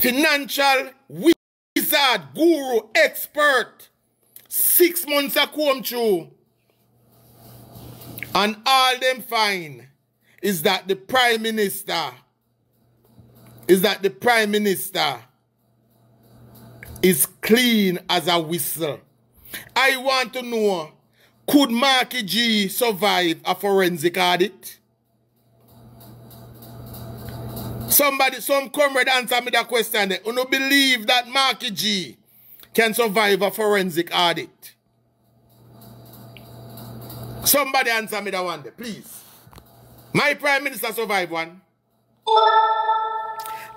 financial wizard, guru, expert. 6 months I come through. And all them find is that the Prime Minister is clean as a whistle. I want to know, could Marky G survive a forensic audit? Some comrade answer me that question. You don't believe that Marky G can survive a forensic audit? Somebody answer me that one day, please. My Prime Minister survived one.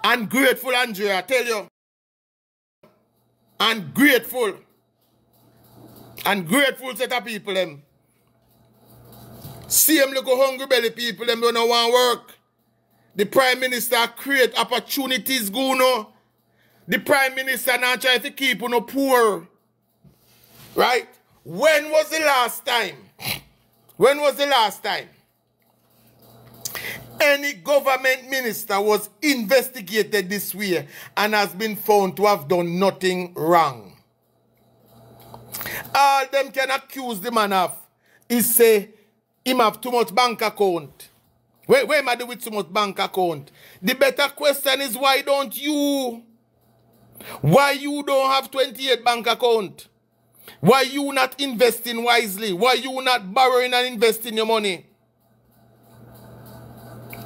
Ungrateful Andrea, I tell you. Ungrateful. Ungrateful set of people, them. Same little hungry belly people, them don't want work. The Prime Minister create opportunities, go no. The Prime Minister now try to keep you no poor. Right? When was the last time? When was the last time any government minister was investigated this way and has been found to have done nothing wrong? All them can accuse the man of is say him have too much bank account. Where am I do with too much bank account? The better question is, why don't you? Why you don't have 28 bank account? Why you not investing wisely? Why you not borrowing and investing your money?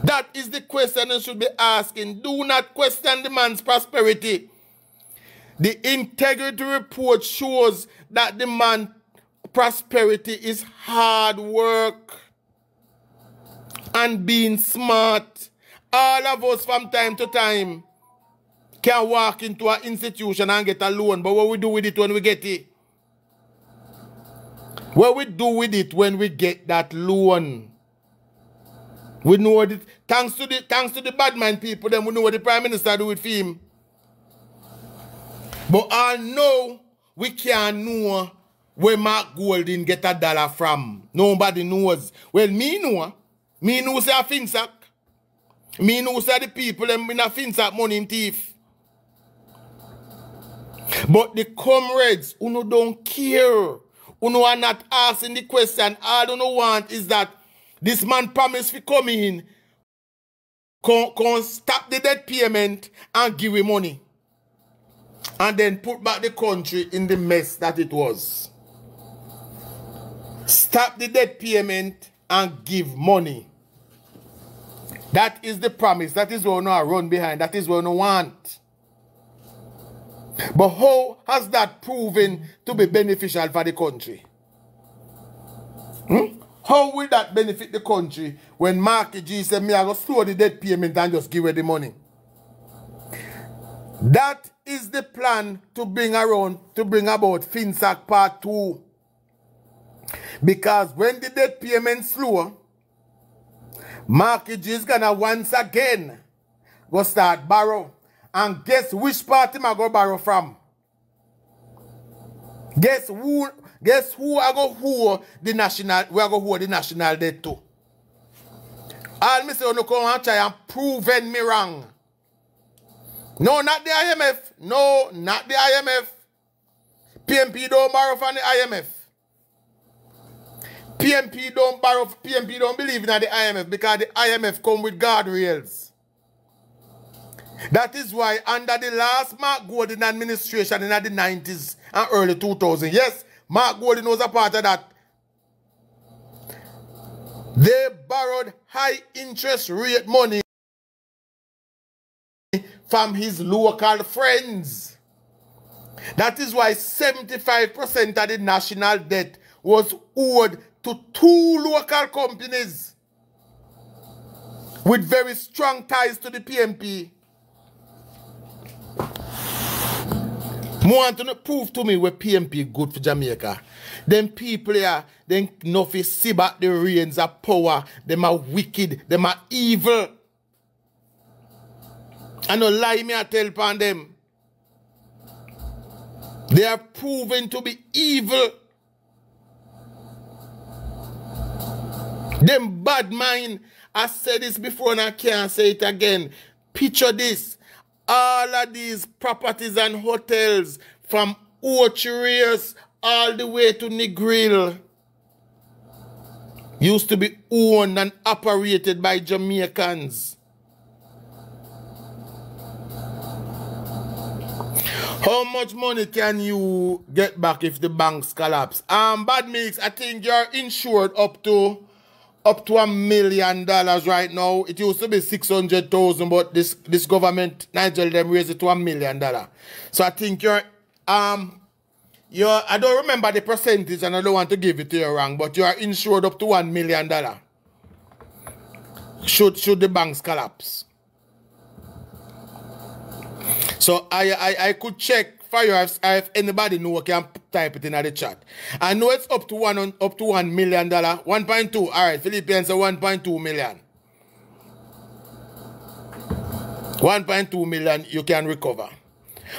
That is the question you should be asking. Do not question the man's prosperity. The integrity report shows that the man's prosperity is hard work and being smart. All of us from time to time can walk into an institution and get a loan, but what we do with it when we get it? What we do with it when we get that loan? We know it. Thanks to the bad mind people, then we know what the Prime Minister do with him. But I know we can't know where Mark Golding get $1 from. Nobody knows. Well, me know. Me know say a finsack. Me know say the people them in a finsack money in thief. But the comrades who don't care, who are not asking the question, all you want is that this man promised to come in, can stop the debt payment and give him money. And then put back the country in the mess that it was. Stop the debt payment and give money. That is the promise. That is what we now run behind. That is what we want. But how has that proven to be beneficial for the country? How will that benefit the country when Marky G said, me I go store the debt payment and just give her the money? That is the plan to bring about FinSac Part 2. Because when the debt payment slow, Marky G is gonna once again go start borrow. And guess which party I go borrow from? Guess who I go hold the national, we are go hold the national debt to? All me say, you come and try and proven me wrong. No, not the IMF. No, not the IMF. PMP don't borrow from the IMF. PMP don't borrow, PMP don't believe in the IMF because the IMF come with guardrails. That is why under the last Mark Golding administration in the 90s and early 2000s, yes, Mark Golding was a part of that. They borrowed high interest rate money from his local friends. That is why 75% of the national debt was owed to 2 local companies with very strong ties to the PMP. I want to prove to me where PMP good for Jamaica. Them people here, they nothing see back the reins of power. Them are wicked. Them are evil. I no lie me I tell upon them. They are proven to be evil. Them bad mind. I said this before and I can't say it again. Picture this. all of these properties and hotels from Orchard all the way to Negril used to be owned and operated by Jamaicans. How much money can you get back if the banks collapse? Bad mix, I think you're insured up to $1 million right now. It used to be 600,000, but this government, Nigel, them raised it to $1 million. So I think you're I don't remember the percentage and I don't want to give it to you wrong, but you are insured up to $1 million. Should the banks collapse. So I could check for you if anybody know can type it in the chat. I know it's up to $1 million. 1.2. All right, Philippines are 1.2 million. 1.2 million you can recover.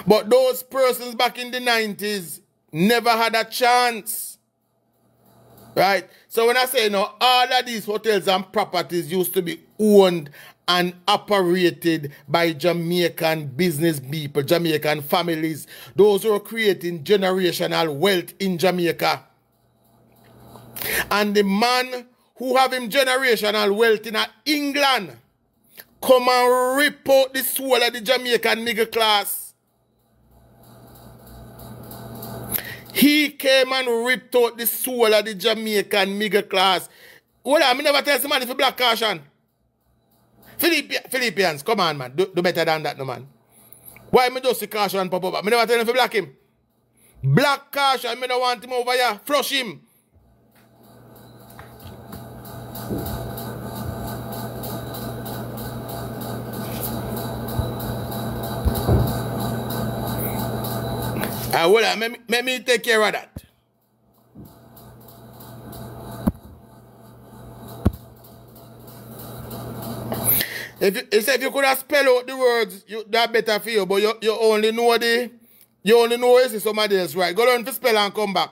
But those persons back in the 90s never had a chance. Right? So when I say, all of these hotels and properties used to be owned and operated by Jamaican business people, Jamaican families, those who are creating generational wealth in Jamaica. And the man who have him generational wealth in England come and rip out the soul of the Jamaican middle class. He came and ripped out the soul of the Jamaican middle class. Well, I never tell somebody for black caution. Philippians, come on, man. Do better than that, no, man. Why me just see caution pop up? I never tell him for black him. Black caution, I don't want him over here. Flush him. Well, let me take care of that. If you could have spelled out the words, that better for you, but you only know it's somebody else, right? Go down for spell and come back.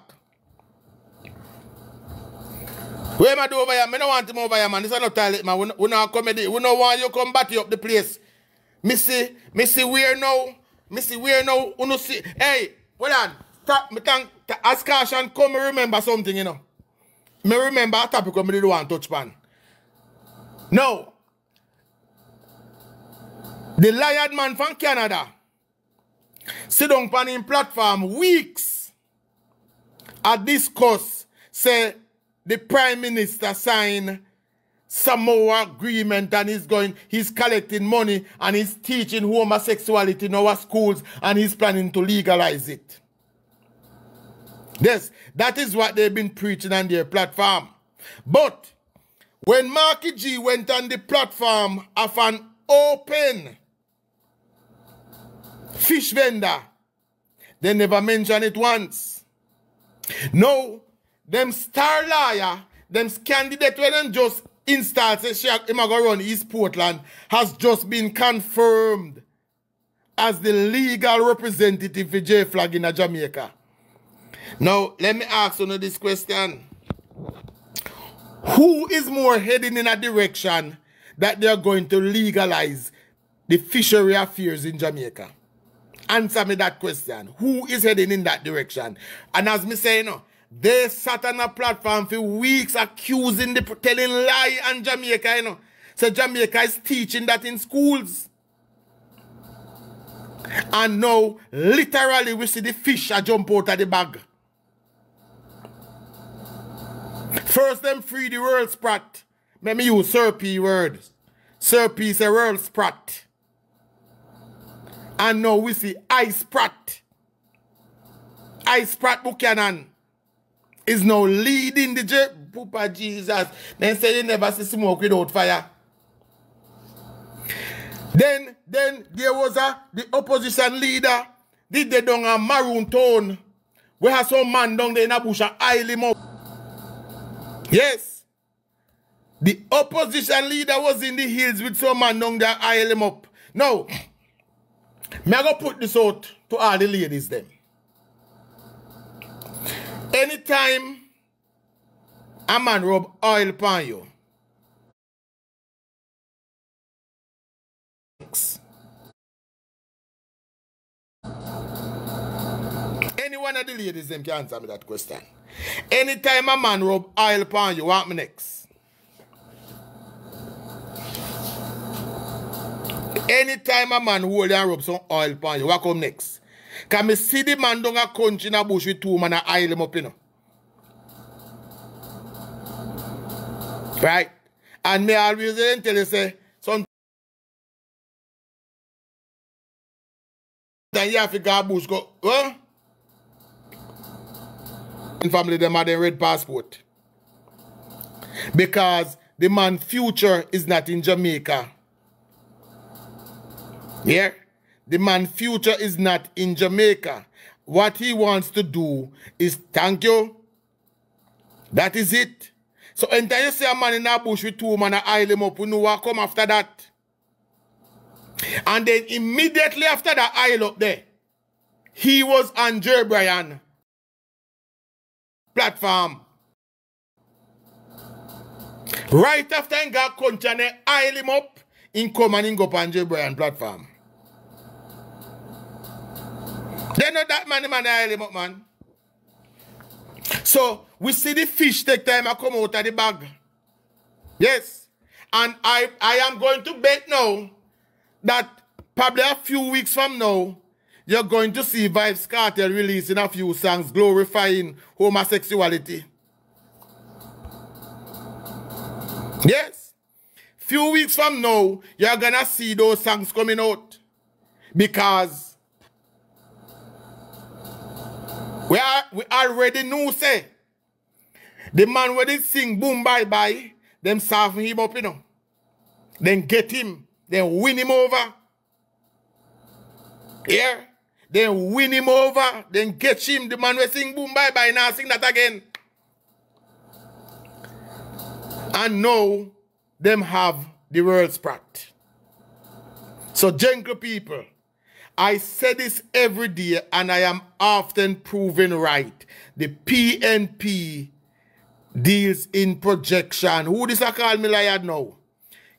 Where am I do over here? I don't want him over here, man. This is not toilet, man. We not comedy. We don't want you come back up the place. Missy, where now? Missy, where now? You know, see. Hey, hold on. Stop. Me thank as caution come remember something, Me remember a topic when me did want touch pan. No. The lion man from Canada sit down on him platform weeks and discuss, say the Prime Minister signed some more agreement and he's collecting money and he's teaching homosexuality in our schools and he's planning to legalize it. Yes, that is what they've been preaching on their platform. But when Marky G went on the platform of an open fish vendor, they never mention it once. No, them star liar, them candidate when them just install say him go run East Portland has just been confirmed as the legal representative for J-Flag in Jamaica. Now, let me ask you this question. Who is more heading in a direction that they are going to legalize the fishery affairs in Jamaica? Answer me that question. Who is heading in that direction? And as me say, they sat on a platform for weeks accusing telling lie on Jamaica, So Jamaica is teaching that in schools. And now, literally, we see the fish jump out of the bag. First, them free the world sprat. Let me use Sir P words. Sir P is a world sprat. And now we see Ice Pratt. Ice Pratt Buchanan is now leading the Papa Jesus. Then say they never see smoke without fire. Then there was the opposition leader. Did they down a Maroon Town. We have some man down there in a bush and oil him up. Yes. The opposition leader was in the hills with some man down there oil him up. Now, me I go put this out to all the ladies them. Anytime a man rub oil upon you, Any one of the ladies them can answer me that question. Anytime a man rub oil upon you, what me next? Anytime a man hold and rub some oil upon you, what come next? Can me see the man down a country in a bush with 2 man and oil him up, you know? Right? And me always tell you, say, sometimes you have to go bush, go, huh? And family, them have their red passport. Because the man's future is not in Jamaica. Yeah? The man's future is not in Jamaica. What he wants to do is, thank you. That is it. So anytime you see a man in a bush with 2 men and oil him up, we know what come after that. And then immediately after that oil up there, he was on J. Brian platform. Right after he got country and they oil him up, he come and he go up on J. Brian platform. They know that man oil him up, man. So, we see the fish take time to come out of the bag. Yes. And I am going to bet now that probably a few weeks from now, you're going to see Vybz Kartel releasing a few songs glorifying homosexuality. Yes. Few weeks from now, you're going to see those songs coming out. Because we already know, say, the man where they sing boom bye bye, them serve him up, you know. Then get him, then win him over. Yeah? Then win him over, then get him, the man where sing boom bye bye, now sing that again. And now, them have the world sprat. So, gentle people, I say this every day and I am often proven right. The PNP deals in projection. Who this a call me liar now?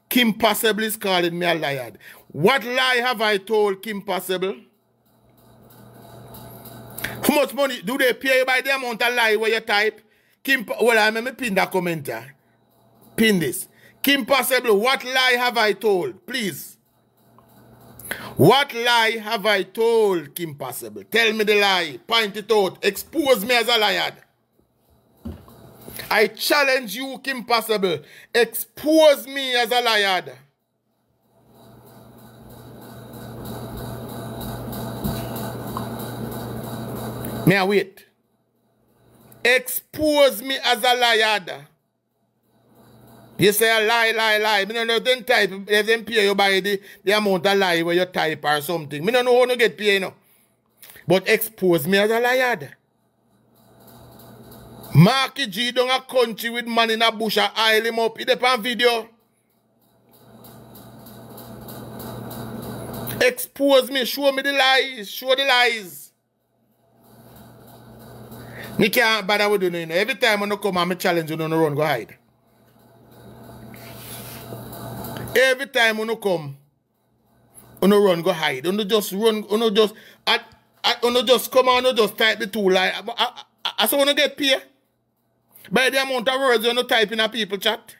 Kim Possible is calling me a liar. What lie have I told Kim Possible? How much money do they pay you by the amount of lie where you type? Well, I may pin that comment here. Pin this. Kim Possible, what lie have I told? Please. What lie have I told, Kim Possible? Tell me the lie. Point it out. Expose me as a liar. I challenge you, Kim Possible. Expose me as a liar. May I wait? Expose me as a liar. You say a lie. Me don't know then type, if them pay you by the amount of lie where you type or something. Me don't know how to get paid, you know. But expose me as a liar. Marky G down a country with man in a bush and oil him up. He dey on video. Expose me, show me the lies, show the lies. Me can't bother with you, you know. Every time I come and me challenge you, don't run, go hide. Every time you come, you run, go hide. You just run, you just come on, you just type the 2 lies. I saw you get paid. By the amount of words you type in a people chat.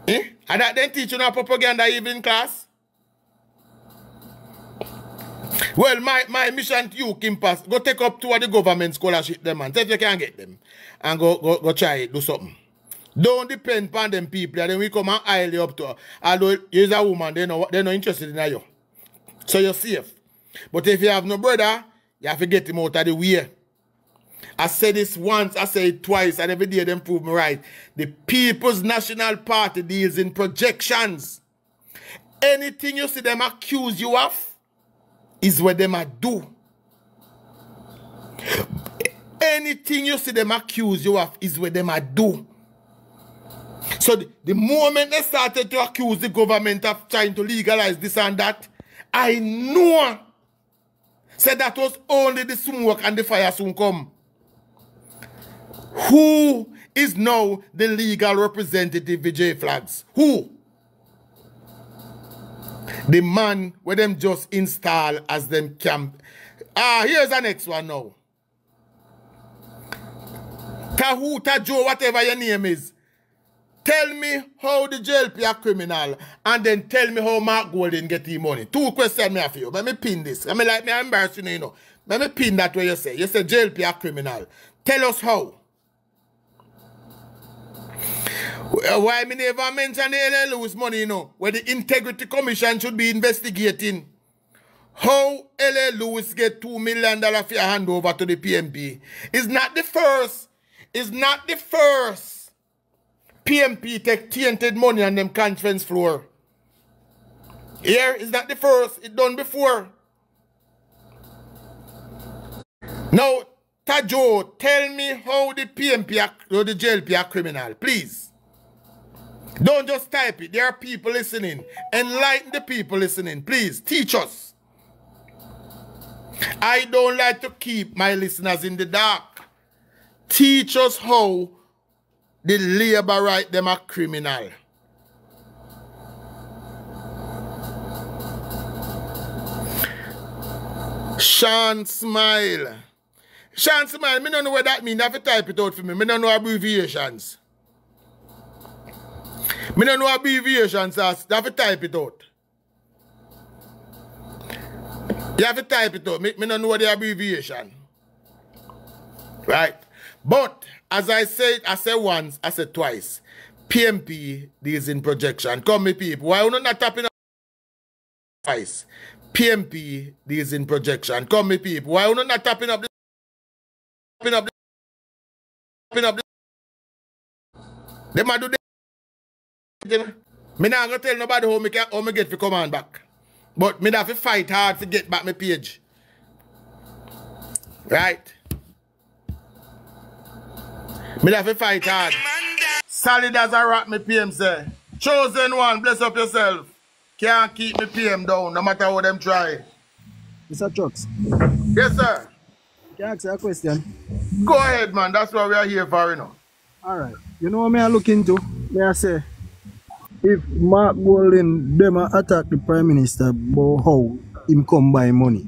Eh? And that then teach you no propaganda even in class. Well, my mission to you, Kim Pass, go take up 2 of the government scholarship them and see if you can get them. And go try it, do something. Don't depend on them people, and then we come and oil you up to her. Although you're a woman, they're not interested in you. So you're safe. But if you have no brother, you have to get him out of the way. I said this once, I said it twice, and every day they prove me right. The People's National Party deals in projections. Anything you see them accuse you of is what them do. Anything you see them accuse you of is what them do. So the moment they started to accuse the government of trying to legalize this and that, I know said that was only the smoke and the fire soon come. Who is now the legal representative of J Flags? Who? The man where them just install as them camp, Here's the next one now. Kahuta Joe, whatever your name is. Tell me how the JLP are criminal, and then tell me how Mark Golden get the money. 2 questions me have you. Let me pin this. I mean, like me embarrassing you know. Let me pin that way you say. You say JLP are criminal. Tell us how. Why me never mention the LA Lewis money, you know, where the Integrity Commission should be investigating how LA Lewis get $2 million for your handover to the PMP. It's not the first. It's not the first. PMP take tainted money on them conference floor. Here is not the first. It done before. Now, Tajo, tell me how the PMP or the JLP are criminal, please. Don't just type it. There are people listening. Enlighten the people listening. Please, teach us. I don't like to keep my listeners in the dark. Teach us how the labor right them are criminal. Sean Smile. Sean Smile, me don't know what that means. Have to type it out for me. Me don't know abbreviations. Me don't know abbreviations. Have to type it out. You have to type it out. Me don't know the abbreviation. Right? But, as I said once, I said twice. PMP is in projection. Come me people. Why are you not tapping up twice? PMP is in projection. Come me people. Why are you not tapping up the They might do that. Me not gonna tell nobody how me get for command back. But me have to fight hard to get back my page. Right? Me have to fight hard. Solid as a rat, me PM say. Chosen one, bless up yourself. Can't keep me PM down, no matter how them try. Mr. Chucks. Yes, sir. Can I ask you a question? Go ahead, man. That's what we are here for, you know. Alright. You know what me I look into? Me I say, if Mark Golden, them attack the Prime Minister about how him come by money.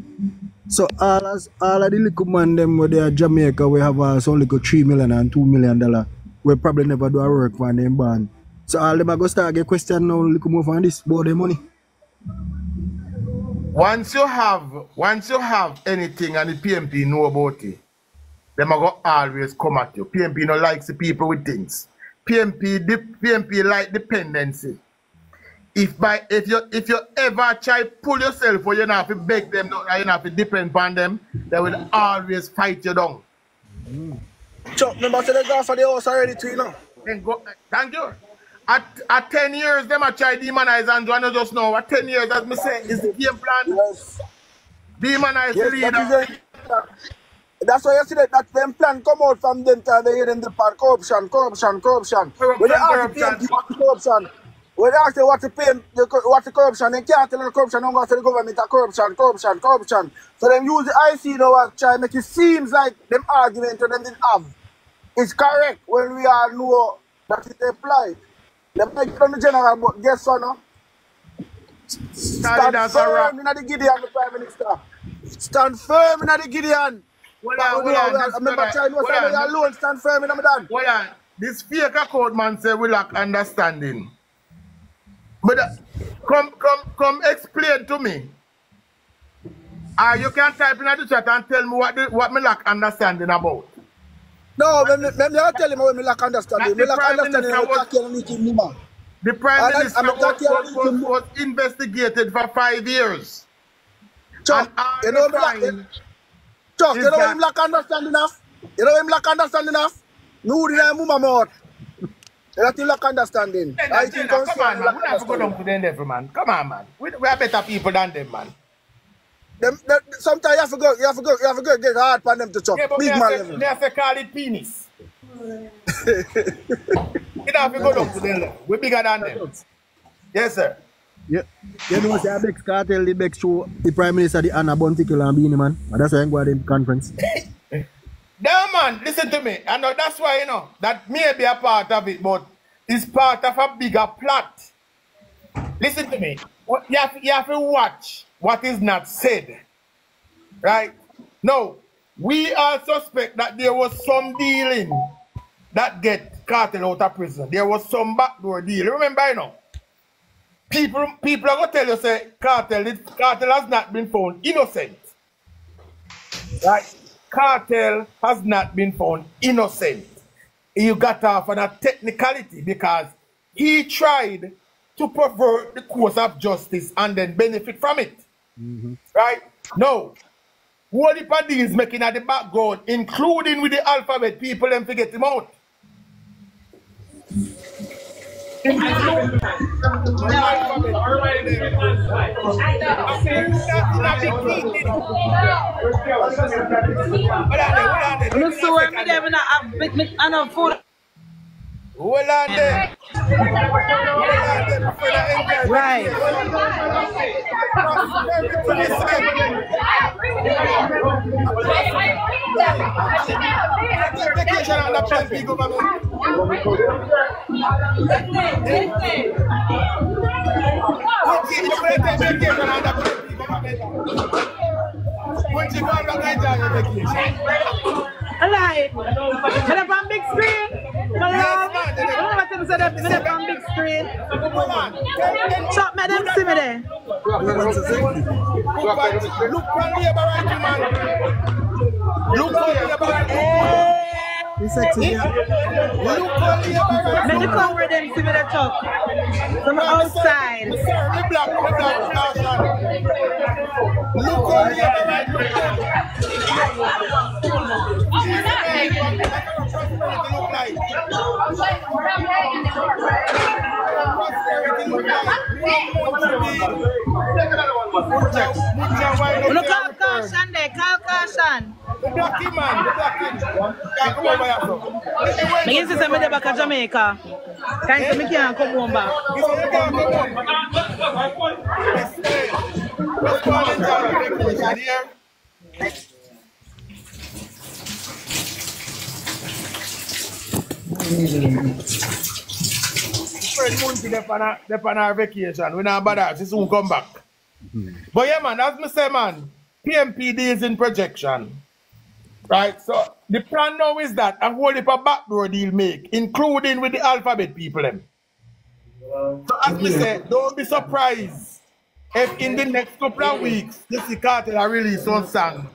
So all of the little man them where they are Jamaica, we have only got $3 million and $2 million, we probably never do a work for them band. So all them are going to start get question now, little more for this about their money. Once you have anything and the PMP know about it, them are going to always come at you. PMP no likes the people with things. PMP like dependency. If you ever try pull yourself or you not have to beg them, you not have to depend on them, they will always fight you down. Chuck, remember to the go for the house already too, you know? Thank you. At 10 years, them a try demonize and I just know. At 10 years, as me say, is the game plan. Yes. Demonize the leader. That's why you see that them plan come out from them time they hear them the part corruption. When they ask the PMP what the corruption, when they ask them what the corruption, they can't tell the corruption, don't go to the government corruption. So them use the IC now and try make it seems like them argument to them didn't have. It's correct when we all know that it applied. They make it on the general, but guess what now? Stand firm in the Gideon, the Prime Minister. Stand firm in the Gideon. Remember, China was saying you're alone, stand firm in the Ramadan. Hold on. This fake account man say we lack understanding. But come explain to me. You can type in the chat and tell me what me lack understanding about. No, let me tell him what me lack understanding. Me lack understanding about the Prime Minister was investigated for 5 years. Chuck, you know him lack understanding enough? You know him lack understanding enough? No, he didn't move my mouth. That him lack understanding. I think come on, man. We have to go down to them level, man. Come on, man. We are better people than them, man. Sometimes you have to go get hard on them to chop. Yeah, but big man level. They have to call it penis. We have to go down to them level. We're bigger than them. Yes, sir. Yeah. You know, say Bex cartel, the Bex show the Prime Minister, the Anna Bunticle and Beanie, man. And that's why I'm going to the conference. Damn, man, listen to me. And that's why, you know, that may be a part of it, but it's part of a bigger plot. Listen to me. You have to watch what is not said. Right? Now, we all suspect that there was some dealing that get Cartel out of prison. There was some backdoor deal. Remember, you know, people are going to tell you, say, Cartel has not been found innocent. Right? Cartel has not been found innocent. You got off on a technicality because he tried to pervert the course of justice and then benefit from it. Right? No. Whole heap of deals making at the background, including with the alphabet people, them forget him out. Right. Alive. But up on big screen. But on big screen. Chop me them see me there. Look on the right man. Look on the right. Let me come with them see me the chop. From outside. Look on the right. Look at caution there, caution. The blacky man, the blacky. Come over here, bro. Me used to say me back to Jamaica. Can't say me can't come home back. They're on our vacation. We're not bad. She soon come back. But yeah, man, as me say, man, PMPD is in projection. Right? So the plan now is that a whole heap of backdoor deal make, including with the alphabet people. So as me say, don't be surprised if in the next couple of weeks, you see Cartel will release some song.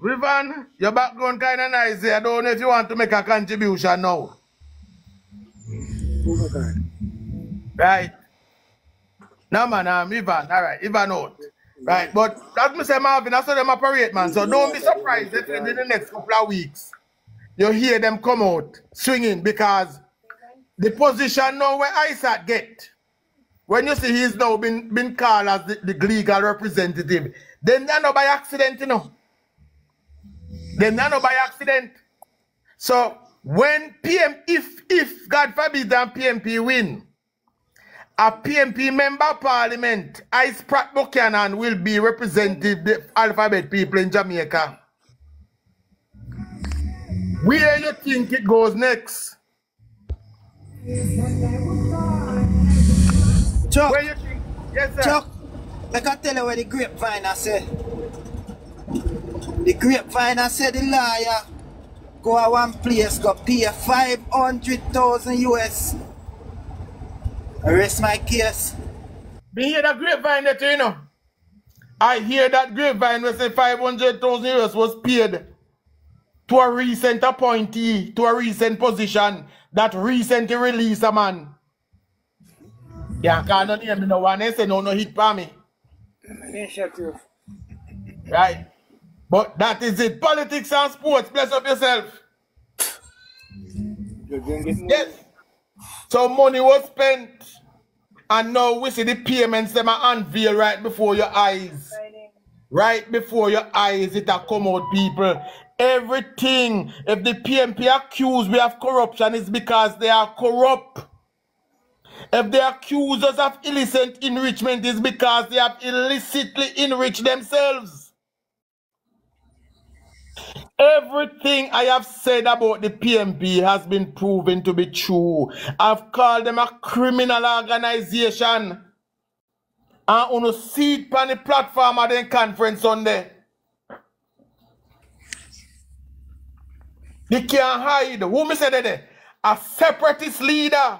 Rivan, your background kind of nice. I don't know if you want to make a contribution now. Right. No, man, Ivan. All right, Ivan out. Right, but as me say, Marvin, I saw them operate, man. So don't be surprised if in the next couple of weeks you hear them come out swinging because the position now where Isaac get, when you see he's now been called as the legal representative, then they're not by accident, you know. They're not by accident. So when if God forbid and PMP win, a PMP member of parliament, Ice Pratt Buchanan, will be representing the alphabet people in Jamaica. Where you think it goes next? Chuck, Where you think? Yes, sir. Chuck, I can tell you where the grapevine I said. The grapevine I said the lawyer go to one place, go pay 500,000 US. Arrest my case. Me hear that grapevine that you know. I hear that grapevine where say 500,000 US was paid to a recent appointee, to a recent position that recently released a man. Yeah, can't name me no one. They say no hit for me. Right. But that is it. Politics and sports. Bless up yourself. Yes. So money was spent. And now we see the payments them are unveiled right before your eyes. Right before your eyes, it a come out, people. Everything. If the PMP accused we of corruption, it's because they are corrupt. If they accuse us of illicit enrichment, it's because they have illicitly enriched themselves. Everything Everything I have said about the PMP has been proven to be true. I've called them a criminal organization. And on a seat on the platform of the conference on there. They can't hide. Who me said that? A separatist leader,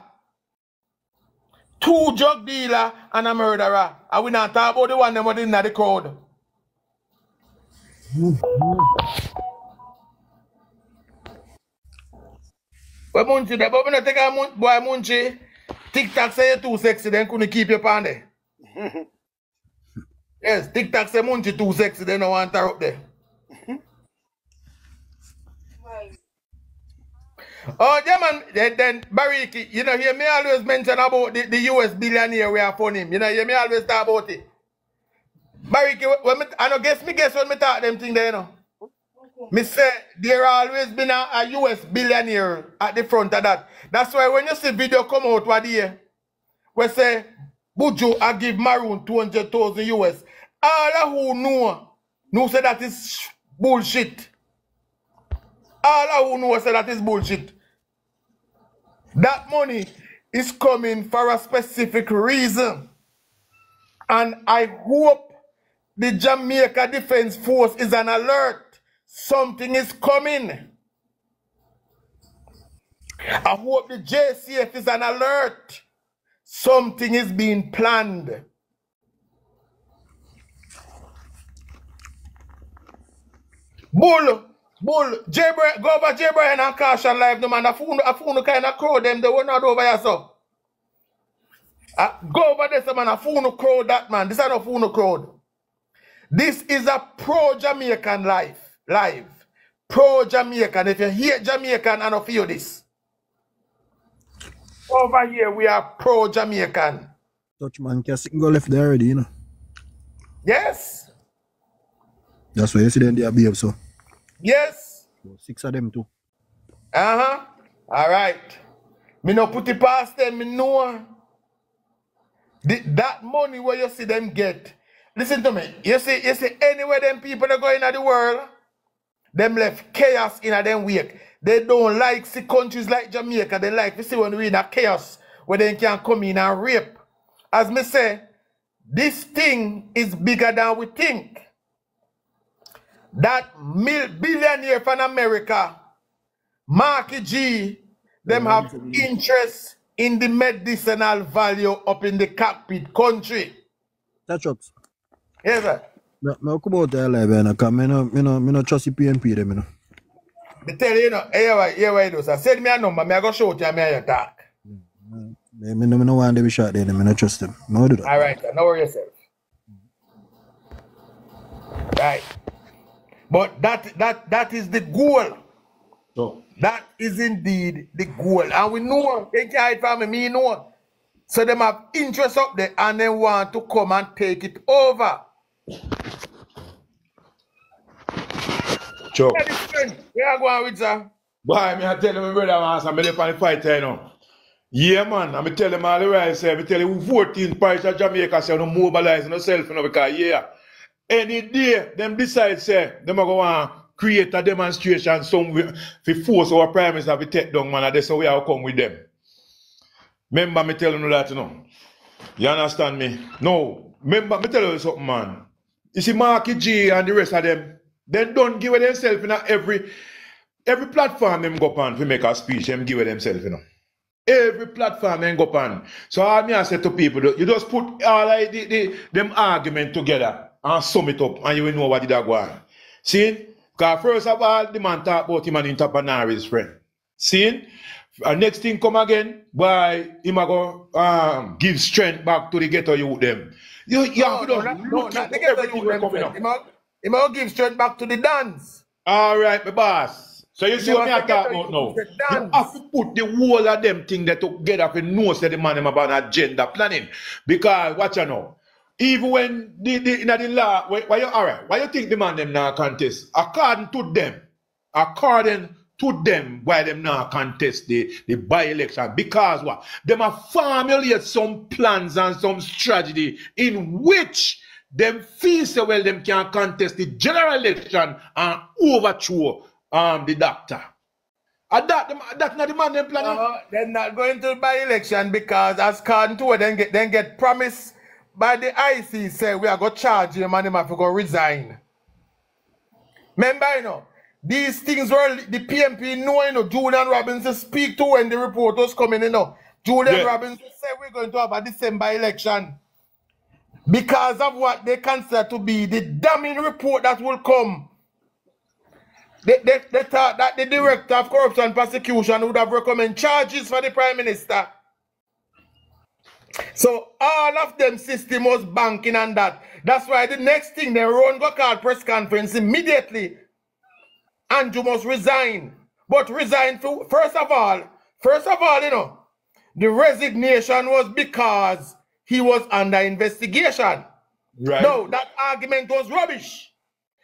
2 drug dealer, and a murderer. And we not talk about the one that was in the crowd. But Munchi, but we not take a boy Munchi. TikTok say you're too sexy, then couldn't keep your pan there. Yes, TikTok say Munchi too sexy, they don't want her up there. Oh, yeah, man. Then Bariki, you know, hear me always mention about the US billionaire we are for him. You know, hear me always talk about it. Bariki, I know guess when me talk them thing there, you know. Me say there always been a US billionaire at the front of that. That's why when you see video come out what year, we say Buju I give Maroon 200,000 US. All who know say that is bullshit. All who know say that is bullshit. That money is coming for a specific reason. And I hope the Jamaica Defense Force is an alert. Something is coming. I hope the JCF is an alert. Something is being planned. Bull, go over J. Brian and Caution Live, no man. I found kind of crowd them, they were not over here, so. Go over there, man. I found crowd that, man. This is not a crowd. This is a pro-Jamaican live. Pro-Jamaican. If you hear Jamaican, I don't feel this. Over here, we are pro-Jamaican. Touch man, can go left there already, you know. Yes. That's why you see them there behave so. Yes. 6 of them too. All right. Me no put it past them, me know. That money where you see them get. Listen to me. You see anywhere them people that go in the world, them left chaos in them wake. They don't like see countries like Jamaica. They like to see when we in a chaos where they can come in and rape. As me say, this thing is bigger than we think. That billionaire from America, Marky G, them have interest in the medicinal value up in the cockpit country. That's right. Yes, sir. No, come out there live, and I come. Me no trust the PNP them, you know. I tell you, you know, here why do, sir. Send me a number, me I go show it to you, me I talk. Me no want them be shot there, me no trust them. No do that. All right, sir. No worry yourself. Right. But that is the goal. So that is indeed the goal. And we know, they can't hide from me, know. So them have interest up there and they want to come and take it over. Chuck. Where are you going with, sir? Boy, me I tell you, my brother, man, I'm on the fight, you know. Yeah, man, I'm tell them all the right, say, I tell you, 14 parish of Jamaica say, no mobilize yourself, you know, because, yeah, any day, them decide, say, them are going to create a demonstration somewhere to force our prime minister to take down, man, and that's how we have come with them. Remember me telling you that, you know. You understand me? No, remember me tell you something, man. You see, Marky G and the rest of them, they don't give themselves, you know, every platform them go on to make a speech, them give themselves, you know. Every platform them go on. So all me I say to people, you just put all like them argument together and sum it up and you will know what it is going on. See? Because first of all, the man talk about him and entrepreneur is friend. See? And next thing come again, by him go give strength back to the ghetto youth them. You have to look at the ghetto youth coming up. He might give strength back to the dance. All right, my boss. So you see what me I talk about now? You have to put the whole of them thing that together to know say the man him about agenda planning. Because watch you know. Even when in the law, why you think the man them now contest? According to them, why them now contest the by-election? Because what? Them have formulated some plans and some strategy in which them feel so well them can contest the general election and overthrow the doctor. And that's not the man them planning. They're not going to by-election because as according to it, then get promised by the IC say we are going to charge him and him have to go resign. Remember, you know, these things were the PMP know, you know, Julian Robinson speak to when the report was coming, you know. Julian Robinson said we're going to have a December election because of what they consider to be the damning report that will come. They thought that the Director of Corruption Prosecution would have recommended charges for the Prime Minister. So all of them system was banking on that. That's why the next thing they run go call press conference immediately. Andrew must resign. But resign for, first of all, you know, the resignation was because he was under investigation. Right. No, that argument was rubbish.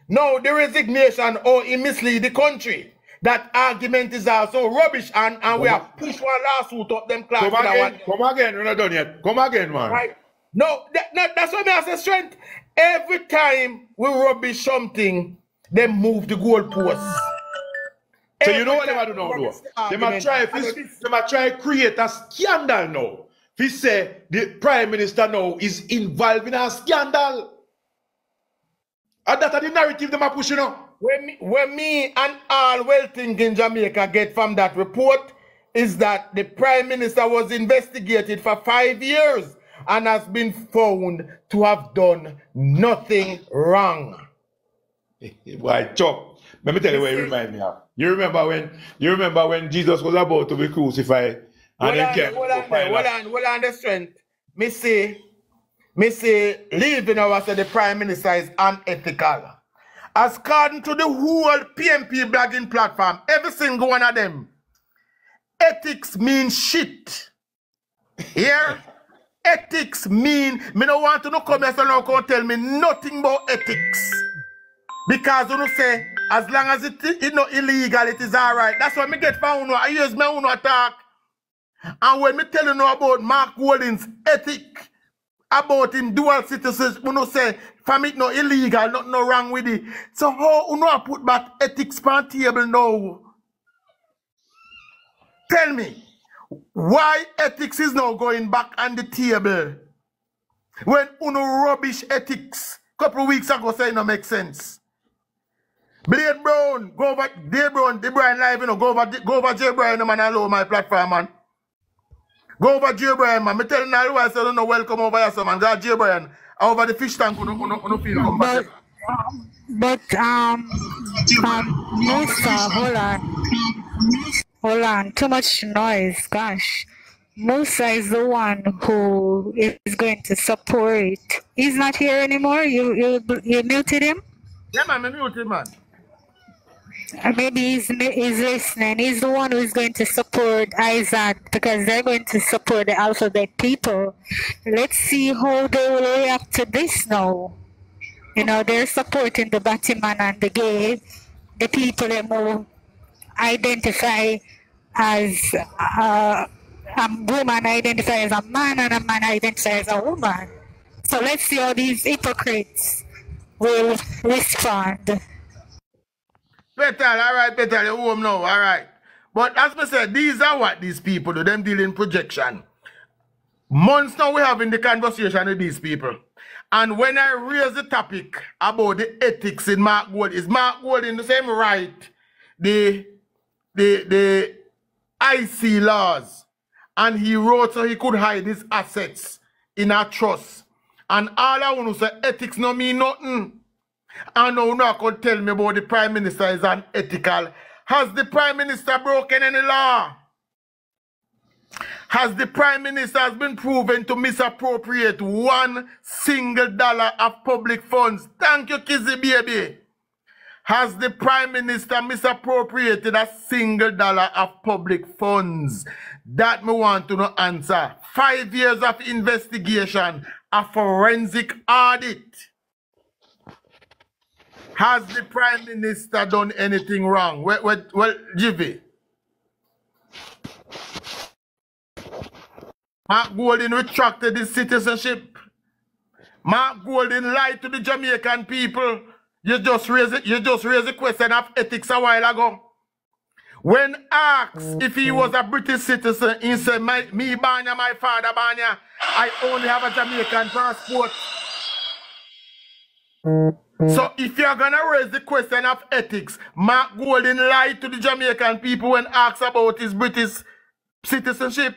No, the resignation or he mislead the country. That argument is also rubbish, and we have pushed one lawsuit up them class. Come again, we're not done yet. Come again, man. Right. No, that's what I say strength. Every time we rubbish something, they move the goalposts. So you know what they might do now, though? They might try to create a scandal now. If say the Prime Minister now is involved in a scandal. And that's the narrative they are pushing on. When me and all well-thinking Jamaica get from that report is that the Prime Minister was investigated for 5 years and has been found to have done nothing wrong. Why, Chop? Let me tell you what it reminds me of. You remember when Jesus was about to be crucified and hold on the strength. Me say leaving our say the Prime Minister is unethical. As according to the whole PMP blogging platform, every single one of them, ethics mean shit. Here, ethics mean, me don't want to no come here so now come tell me nothing about ethics. Because you know say, as long as it's not illegal, it is alright. That's why me get found. I use my own attack. And when me tell you know about Mark Walden's ethic, about him dual citizenship, you know say, from it no illegal, nothing no wrong with it. So how you know put back ethics on the table now? Tell me, why ethics is now going back on the table? When uno rubbish ethics, couple of weeks ago say it no make sense. Blade Brown, go over Blade Brown, the Brian Live, you know, go over J. Brian, man, allow my platform, man. Go over J. Brian, man. Me telling all why I don't know welcome over here, so man. Go J. Brian. Over the fish tank, you know, feel come back. But Musa, hold on. Too much noise, gosh. Musa is the one who is going to support. He's not here anymore. You muted him. Yeah, man, me muted, man. Maybe he's listening. He's the one who is going to support Isaac because they're going to support the alphabet people. Let's see how they will react to this now. You know, they're supporting the Batman and the gay, the people that will identify as a woman identify as a man and a man identify as a woman. So let's see how these hypocrites will respond. Petal, all right, Petal, you're home now, all right. But as I said, these are what these people do, them dealing projection. Months now we having the conversation with these people. And when I raise the topic about the ethics in Mark Gold, is Mark Gold in the same right the IC laws? And he wrote so he could hide his assets in a trust. And all I want to say, ethics no mean nothing. And now you could tell me about the Prime Minister is unethical. Has the Prime Minister broken any law? Has the Prime Minister been proven to misappropriate $1 single of public funds? Thank you, Kizzy baby. Has the Prime Minister misappropriated $1 single of public funds? That me want to know answer. 5 years of investigation, a forensic audit. Has the Prime Minister done anything wrong? Well, Jivy. Mark Golding retracted his citizenship. Mark Golding lied to the Jamaican people. You just raised the question of ethics a while ago. When asked if he was a British citizen, he said, me Banya, my father Banya, I only have a Jamaican passport. So if you're gonna raise the question of ethics, Mark Golden lied to the Jamaican people when asked about his British citizenship.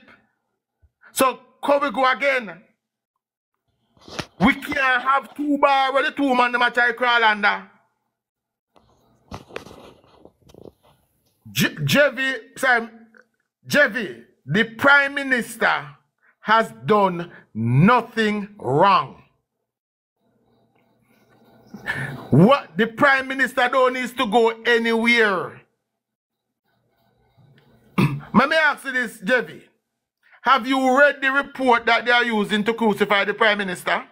So can we go again? We can't have two bars where the two man the match I crawl under. Jevi, the Prime Minister has done nothing wrong. What the Prime Minister don't need to go anywhere. Let me ask you this, Jevi. Have you read the report that they are using to crucify the Prime Minister?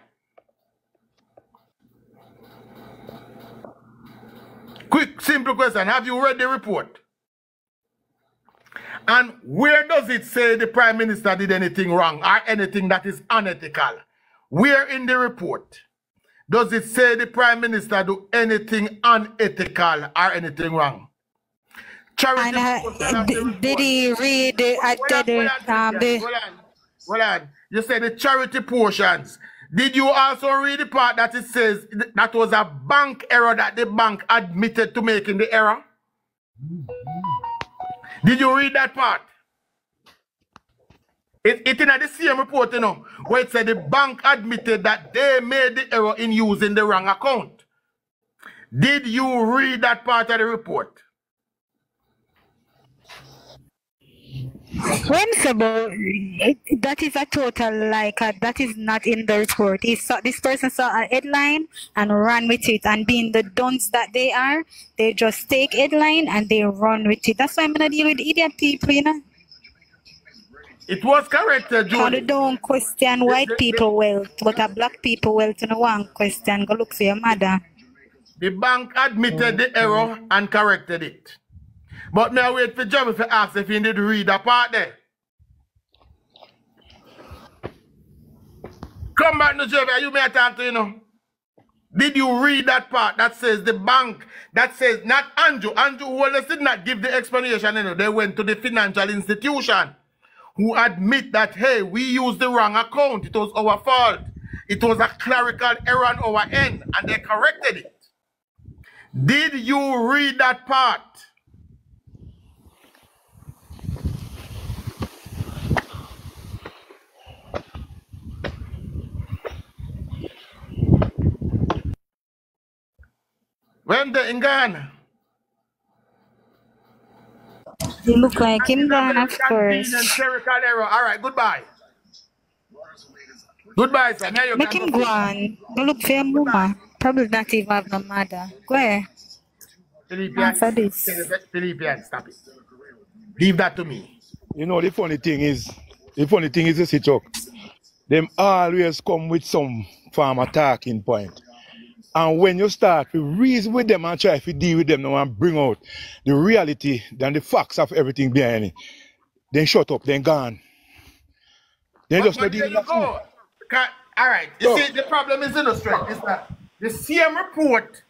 Quick, simple question. Have you read the report? And where does it say the Prime Minister did anything wrong or anything that is unethical? Where in the report does it say the Prime Minister do anything unethical or anything wrong? Did he read Hold on. You said the charity portions. Did you also read the part that it says that was a bank error that the bank admitted to making the error? Did you read that part? It's in the same report, you know, where it said the bank admitted that they made the error in using the wrong account. Did you read that part of the report? That is a total that is not in the report. This person saw a headline and ran with it, and being the dunce that they are, they just take headline and they run with it. That's why I'm gonna deal with idiot people, you know. It was correct, Julie. They don't question white people wealth, but a black people wealth in one question. Go look for your mother. The bank admitted the error and corrected it. But now wait for Jamie to ask if he did read that part there. Come back to Jamie, you may talk to you know. Did you read that part that says the bank, that says not Andrew who did not give the explanation, you know, they went to the financial institution who admit that, hey, we used the wrong account, it was our fault. It was a clerical error on our end, and they corrected it. Did you read that part? When they're in Ghana? You look like him gone, of course. All right, goodbye. Goodbye, sir. Now you Make him go on. Go look for your mama. Probably not even have no mother. Go ahead. Answer this. Philippians, stop it. Leave that to me. You know, the funny thing is, you see, Chuck, them always come with some form of talking point. And when you start to reason with them and try to deal with them now and bring out the reality and the facts of everything behind it, then shut up, then gone. Then just not deal with that. All right. You see, the problem is illustrated. Is that the same report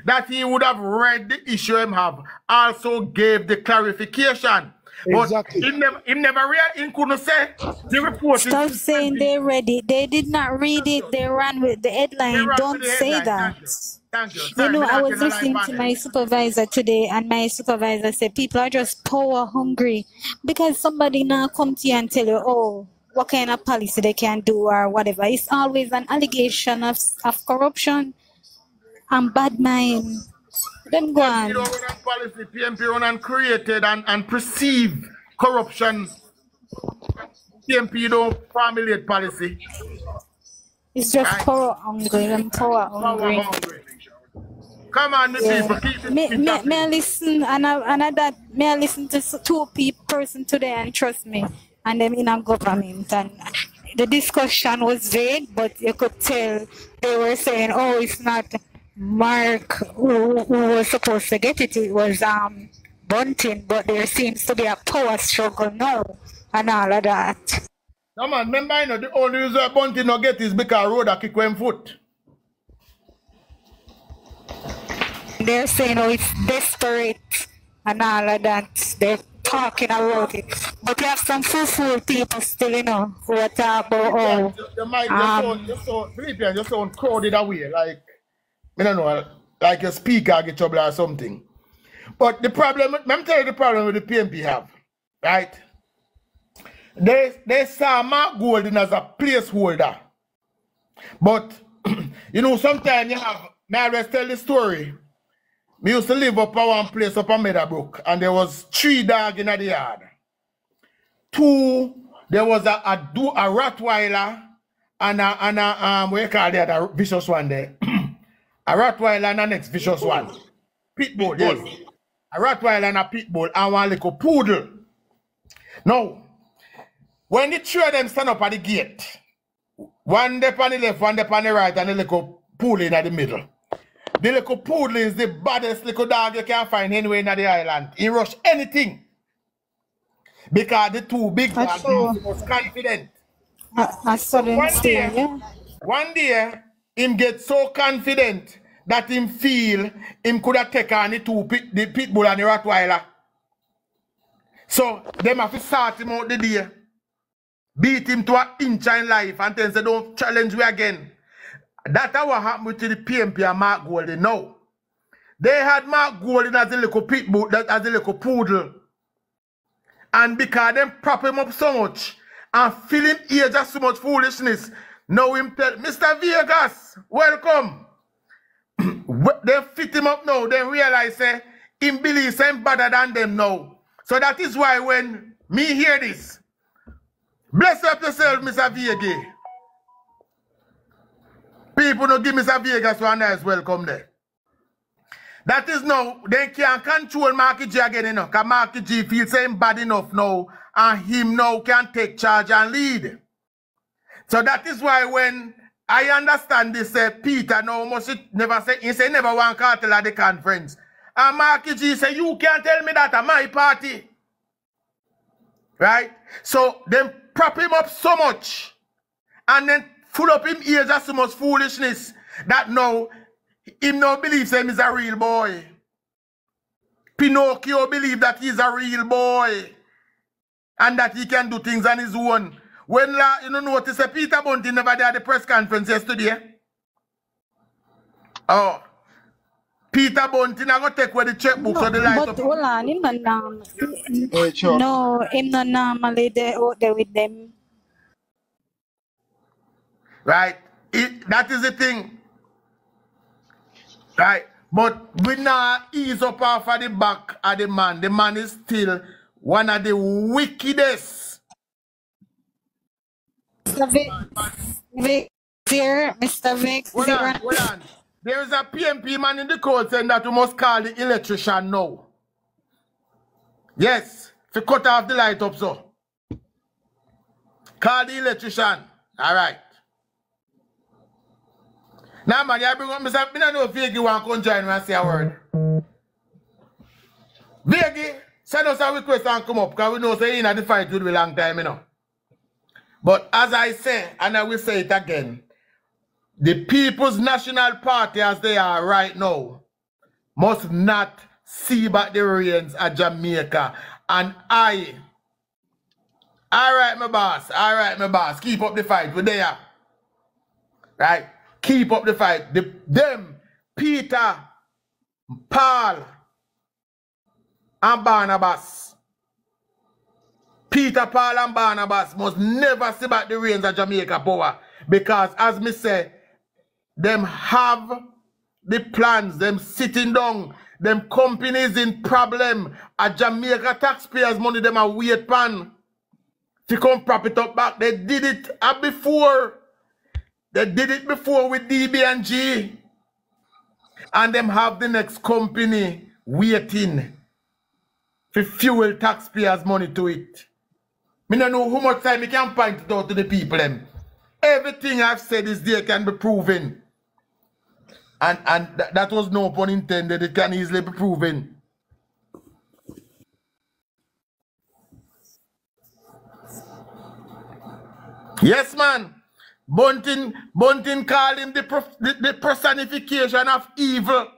that he would have read the issue him have also gave the clarification. Exactly. But he never read, he couldn't say the report. Stop saying they read it. They did not read it. They ran with the headline. Don't say that. Thank you. You know, I was listening to my supervisor today, and my supervisor said people are just power hungry because somebody now come to you and tell you, oh, what kind of policy they can do or whatever. It's always an allegation of corruption and bad mind. Them go on. PMP run and created and perceived corruption. PMP don't formulate policy. It's just power hungry and power hungry. Come on, people. May I listen may I listen to two person today and trust me, and them in a government, and the discussion was vague, but you could tell they were saying, oh, it's not Mark who was supposed to get it, it was Bunting, but there seems to be a power struggle now and all of that. No man, remember, you know, the only reason Bunting not get is because road a kick one foot. they're saying, oh, it's desperate and all of that. They're talking about it. But you have some fool people still, you know, who are talking about, The mind just so Philippians just sound crowded away, like, I don't know, like a speaker get trouble or something. But the problem, let me tell you the problem with the PMP have, right? They saw Mark Golden as a placeholder. But, you know, sometimes you have, may I always tell the story. We used to live up at one place up at Meadowbrook, and there was 3 dogs in the yard. 2, there was a Rottweiler and what you call the other vicious one there? A Rottweiler and the next vicious one. Pitbull, yes. A Rottweiler and a Pitbull and one little poodle. Now, when the 3 of them stand up at the gate, one step on the left, one step on the right, and the little poodle in the middle. The little poodle is the baddest little dog you can find anywhere in the island. He rush anything. Because the 2 big dogs was confident. One day, him get so confident that him feel him could have taken on the Pitbull and the Rottweiler. So, them have to start him out the day. Beat him to an inch in life and then say, don't challenge me again. That's what happened with the PMP and Mark Golden now. They had Mark Golden as a little pitbull, as a little poodle. And because them prop him up so much and fill him ear just so much foolishness, now him tell, Mr. Vegas, welcome. They fit him up now, they realize him believes him better than them now. So that is why when me hear this, bless up yourself, Mr. Vegas. People don't give Mr. Vegas one nice welcome there. That is now, they can't control Marky G again, you know, because Marky G feels him bad enough now, and him now can take charge and lead. So that is why when I understand this, Peter now must never say, he say never want cartel at the conference. And Marky G say, you can't tell me that at my party. Right? So, them prop him up so much, and then full up him ears just so much foolishness that now him now believes him is a real boy. Pinocchio believe that he's a real boy and that he can do things on his own. When you know notice Peter Bunty never did at the press conference yesterday. Oh, Peter Bunty now go take away the checkbook so the light but up. hold on, him no, him not normally out there with them. Right? That is the thing. Right? But we now ease up off of the back of the man. The man is still one of the wickedest. Mr. Vic. Hold on. There is a PMP man in the code saying that we must call the electrician now. Yes. To cut off the light up so. Call the electrician. Alright. Now, man, you bring up myself. I don't know if Veggie want to come join me and say a word. Veggie, send us a request and come up because we know say in the fight will be a long time, you know. But as I say, and I will say it again, the People's National Party as they are right now must not see back the reins at Jamaica. And alright, my boss, keep up the fight. We're there. Right? Keep up the fight. Them, Peter, Paul, and Barnabas. Peter, Paul, and Barnabas must never see back the reins of Jamaica power. Because, as me say, them have the plans, them sitting down, them companies in problem. A Jamaica taxpayers' money, them a wait pan to come prop it up back. They did it before. They did it before with DB&G. And them have the next company waiting to fuel taxpayers' money to it. I don't know how much time you can point it out to the people. Them. Everything I've said is there can be proven. And that was no pun intended. It can easily be proven. Yes, man. Bunting called him the personification of evil.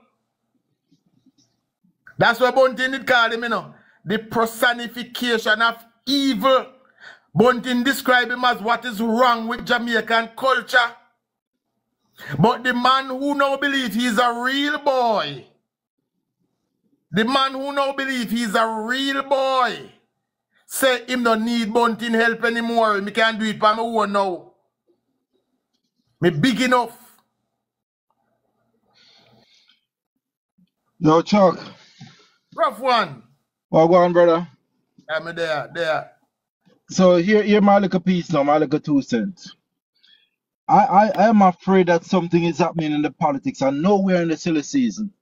That's what Bunting did call him, you know. The personification of evil. Bunting described him as what is wrong with Jamaican culture. But the man who now believes he's a real boy, the man who now believes he's a real boy, say him don't need Bunting help anymore. Me can't do it by my own now. Me big enough. Yo, Chuck. Rough one. Well, go on, brother. I'm there. So here my little piece now, my little 2 cents. I am afraid that something is happening in the politics. I know we're in the silly season,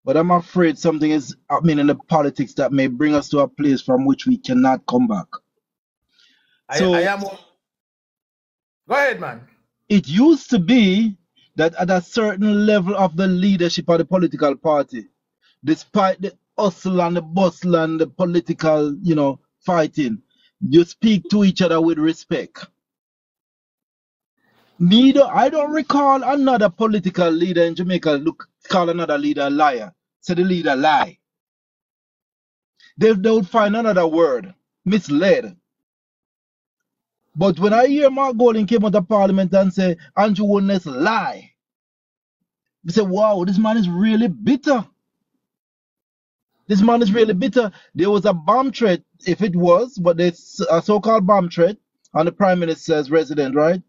but I'm afraid something is happening in the politics that may bring us to a place from which we cannot come back. So I am. Go ahead, man. It used to be that at a certain level of the leadership of the political party, despite the hustle and the bustle and the political, fighting, you speak to each other with respect. I don't recall another political leader in Jamaica call another leader a liar. Say the leader lie. They would find another word, misled. But when I hear Mark Golding came out of Parliament and say Andrew Woodness lie, I say, wow, this man is really bitter. This man is really bitter. There was a bomb threat, if it was, but it's a so-called bomb threat on the Prime Minister's residence, right?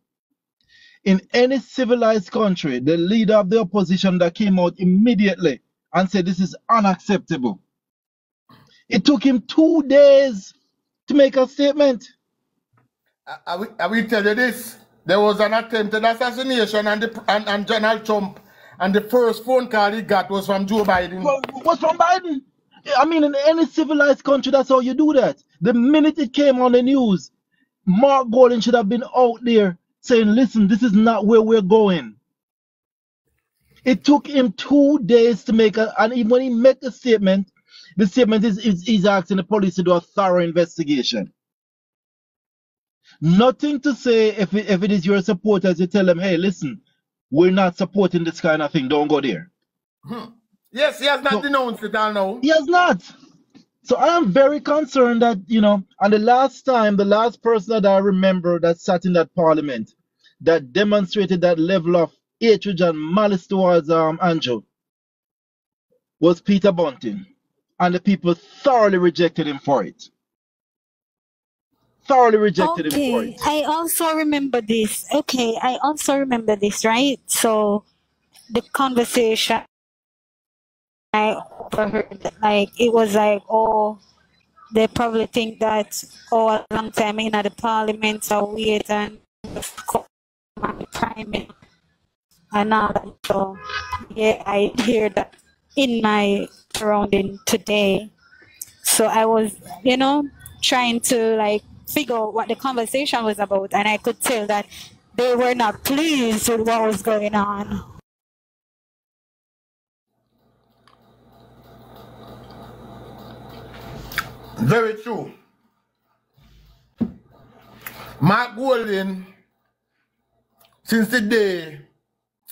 In any civilized country, the leader of the opposition that came out immediately and said this is unacceptable. It took him 2 days to make a statement. I will tell you this. There was an attempted assassination and Donald Trump, and the first phone call he got was from Joe Biden. Was from Biden. I mean, in any civilized country, that's how you do that. The minute it came on the news, Mark Golding should have been out there saying, listen, this is not where we're going. It took him 2 days to make and even when he made the statement is asking the police to do a thorough investigation. Nothing to say if it is your supporters, you tell them, hey, listen, we're not supporting this kind of thing. Don't go there. Yes, he has not denounced it, I know. He has not. So I am very concerned that, and the last person that I remember that sat in that parliament that demonstrated that level of hatred and malice towards Andrew was Peter Bunting. And the people thoroughly rejected him for it. Thoroughly rejected him for it. I also remember this. Right? So the conversation I overheard, it was they probably think that, a long time in the parliament, so wait and come and prime it and all that. So, yeah, I hear that in my surrounding today. So I was, trying to, figure out what the conversation was about, and I could tell that they were not pleased with what was going on. Very true. Mark Golding, since the day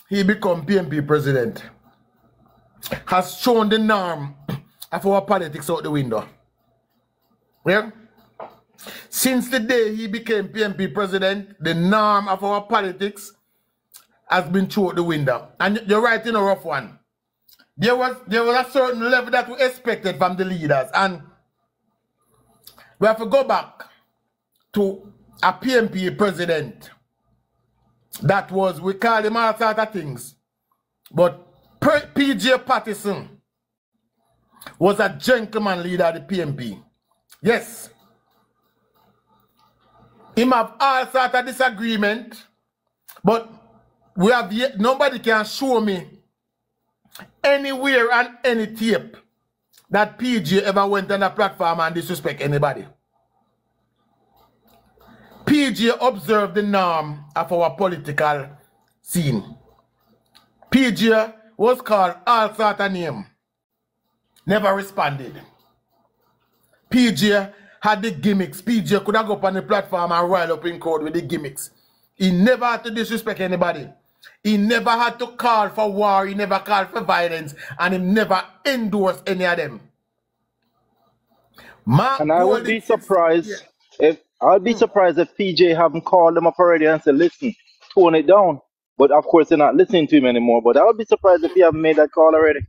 he became PNP president, has shown the norm of our politics out the window. Yeah? Since the day he became PNP president, the norm of our politics has been thrown out the window. And you're right in a rough one. There was a certain level that we expected from the leaders, and we have to go back to a PNP president that was, we call him all sorts of things, but PJ Patterson was a gentleman leader of the PNP. Yes. Him have all sorts of disagreement, but we have yet, nobody can show me anywhere on any tape that PJ ever went on a platform and disrespect anybody. PJ observed the norm of our political scene. PJ was called all sorts of names. Never responded. PJ had the gimmicks. PJ could have go up on the platform and rile up in court with the gimmicks. He never had to disrespect anybody. He never had to call for war. He never called for violence. And he never endorsed any of them. Mark And I would be Golding surprised if PJ haven't called them up already and said, listen, tone it down. But of course they're not listening to him anymore. But I would be surprised if he haven't made that call already.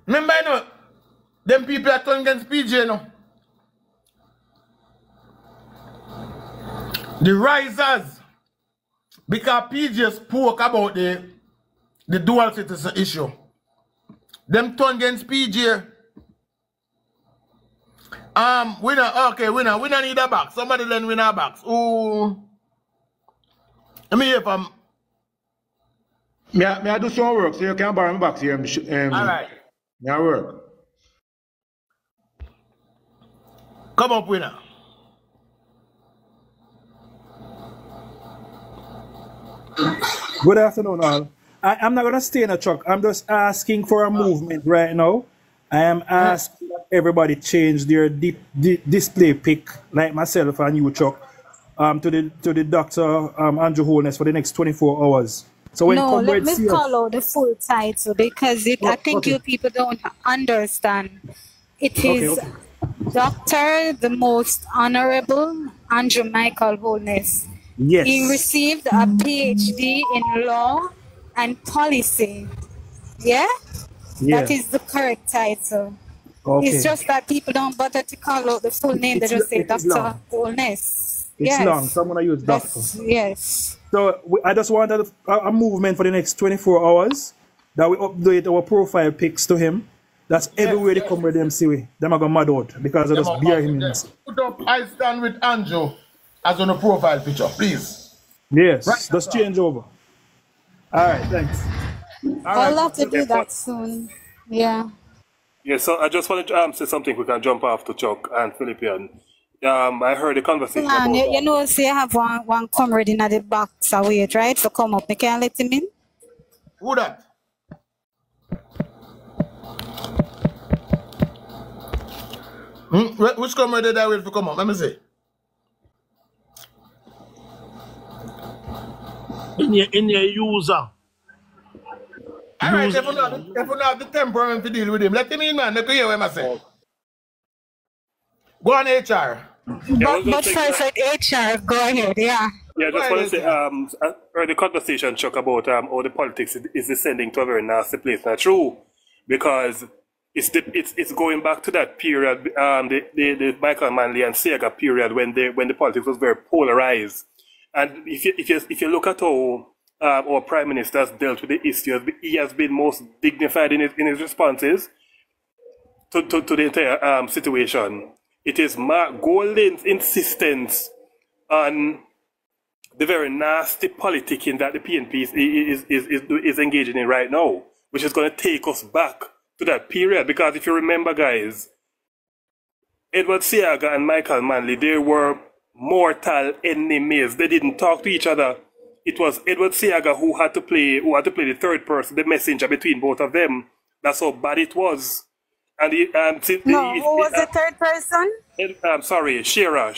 Remember, you know, them people are turning against PJ, you know. The risers, because PJ spoke about the dual citizen issue. Them turn against PJ. We don't need a box. Somebody then win a box. Ooh. Let me hear if I'm. May I do some work so you can borrow my box here? Alright. May I work? Come up, winner. Good afternoon, all. I'm not going to stay in a truck. I'm just asking for a movement right now. I am asking that everybody change their display pic, like myself and you, Chuck, to the Dr. Andrew Holness for the next 24 hours. So when No, let me see us, follow the full title because I think you people don't understand. It is Dr. the Most Honorable Andrew Michael Holness. yes. He received a PhD in law and policy. Yeah? Yeah. That is the correct title. Okay. It's just that people don't bother to call out the full name. They just say Dr. Holness. It's long, so I'm going to use doctor. Yes. So I just wanted a movement for the next 24 hours that we update our profile pics to him. That's everywhere they come with them, see we. Them are going mad out because I just bear him in. Put up I stand with Andrew as on a profile picture, please. Yes, Right, just change over. All right, thanks. I'll have to do that soon. Yeah. Yeah, so I just wanted to say something. We can jump off to Chuck and Philippian. I heard the conversation about You know, say you have one comrade in the box away, right? So come up. You can't let him in? Who that? Which comrade did I wait to come up? Let me see. In your user. Alright, if you not have the temperament to deal with him, let him in, man. Let me hear what I say. Go on, HR. But first, let HR go ahead, yeah. Yeah, I just want to say, I heard the conversation, Chuck, about how the politics is descending to a very nasty place. Not true, because it's going back to that period, the Michael Manley and Siaga period when the politics was very polarized. And if you look at how our Prime Minister has dealt with the issue, he has been most dignified in his responses to the entire situation. It is Mark Golding's insistence on the very nasty politicking that the PNP is engaging in right now, which is going to take us back to that period. Because if you remember, guys, Edward Siaga and Michael Manley, they were mortal enemies. They didn't talk to each other. It was Edward Siaga who had to play the third person, the messenger between both of them. That's how bad it was. And who was the third person? I'm sorry, Shearer.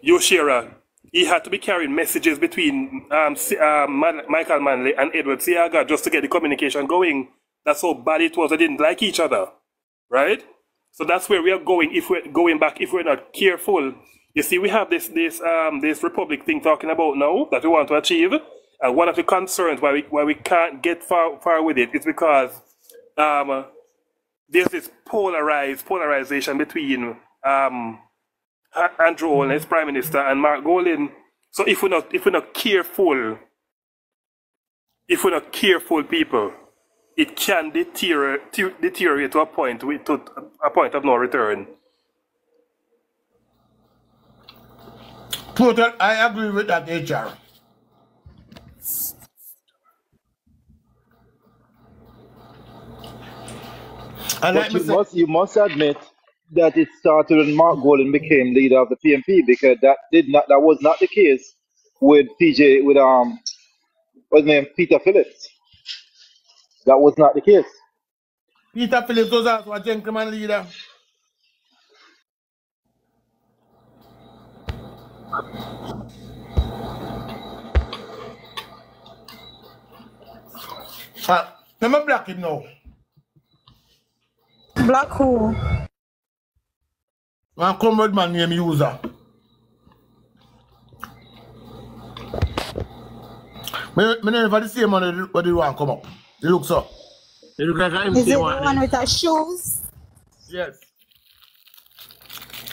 You, Shearer. He had to be carrying messages between Michael Manley and Edward Siaga just to get the communication going. That's how bad it was. They didn't like each other, right? So that's where we are going. If we're going back, if we're not careful, you see, we have this republic thing talking about now that we want to achieve, and one of the concerns why we can't get far with it is because there's this polarization between Andrew Holness, Prime Minister, and Mark Golding. So if we're not careful, people, it can deteriorate to a point of no return. Total, I agree with that, HR. And but you must admit that it started when Mark Golding became leader of the PNP, because that was not the case with what's his name, Peter Phillips. That was not the case. Peter Phillips was also a gentleman leader. Let me block it now. Black who? One comrade man name user. Me never the same man what do want come up. It looks so. It look like an Is empty it the one. one with the shoes? Yes.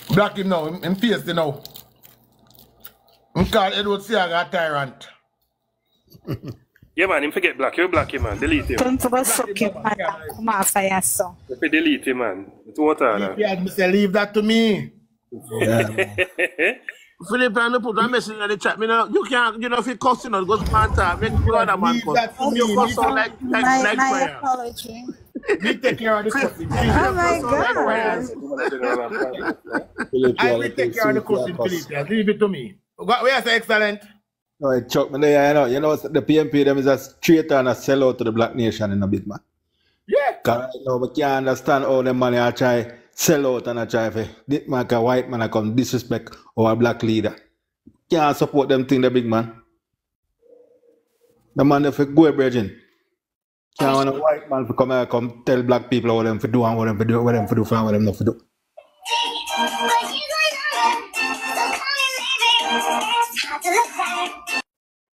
Black him now, him face the now. Him call Edward Siaga a tyrant. Yeah, man, him forget black. You black him, man. Delete him. Don't go suck him, man. Come after your son. If you delete him, man. It's water. Leave that to me. Philip, and put a message in the chat. Me now, you can't, you know, if you cuss, you know, go to make you other man Leave cuss. that to me. You cuss out like My prayer. apology. Me take care of the cussing. Oh my God. I will take care of the cussing, please. Leave it to me. Where's the excellent? No, Chuck, man, you know, the PMP them is a traitor and a sellout to the black nation in a bit, man. Yeah. Because right now, we can't understand how the money are try sell out and a try for this man, a white man, come disrespect our black leader. Can't support them thing, the big man. The man, if you go, Bridging. Can't want a white man to come here, come tell black people what them to do and what them to do, what them to do, and what them not to do.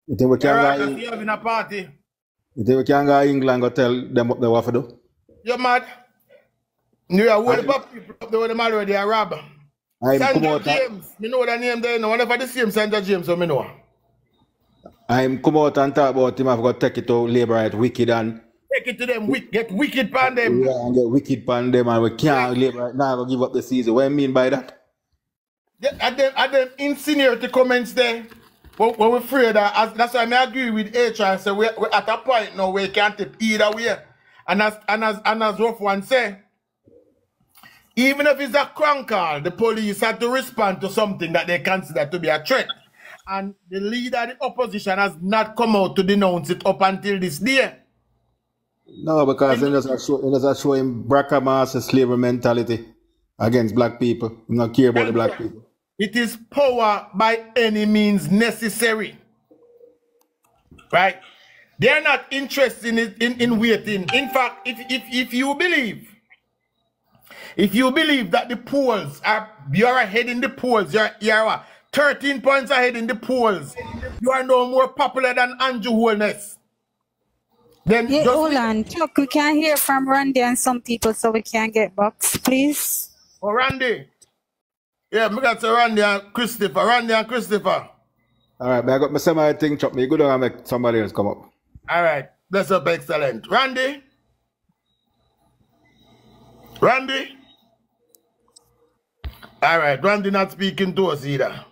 You think we can go in a party? You think we can go to England and go tell them what they want to do? You're mad. You are all the people up there with them already a rob. Sandra James. Me know the name there. No one ever the same Sandra James, so me know. I'm come out and talk about him. I've got to take it to labor right wicked and take it to them, get wicked pan them. Yeah, and get wicked pan them, and we can't labor right now. Go give up the season. What do you mean by that? Yeah, at them insinuate comments there. But we're afraid that that's why I agree with HR. So we're at a point now where we can't take either way. And as Rough One say, even if it's a crank call, the police have to respond to something that they consider to be a threat. And the leader of the opposition has not come out to denounce it up until this day. No, because it doesn't show him Bracamass slavery mentality against black people. He don't care about the black people. It is power by any means necessary. Right? They're not interested in waiting. In fact, if you believe that the polls you're ahead in the polls, you're 13 points ahead in the polls, you are no more popular than Andrew Holness. Then yeah, hold on. Chuck, we can hear from Randy and some people so we can get box, please. Oh, Randy. Yeah, we got Randy and Christopher. Randy and Christopher. All right, but I got my semi thing, Chuck. Me go down and make somebody else come up. All right, that's up, excellent. Randy? Randy? All right, Randy not speaking to us either.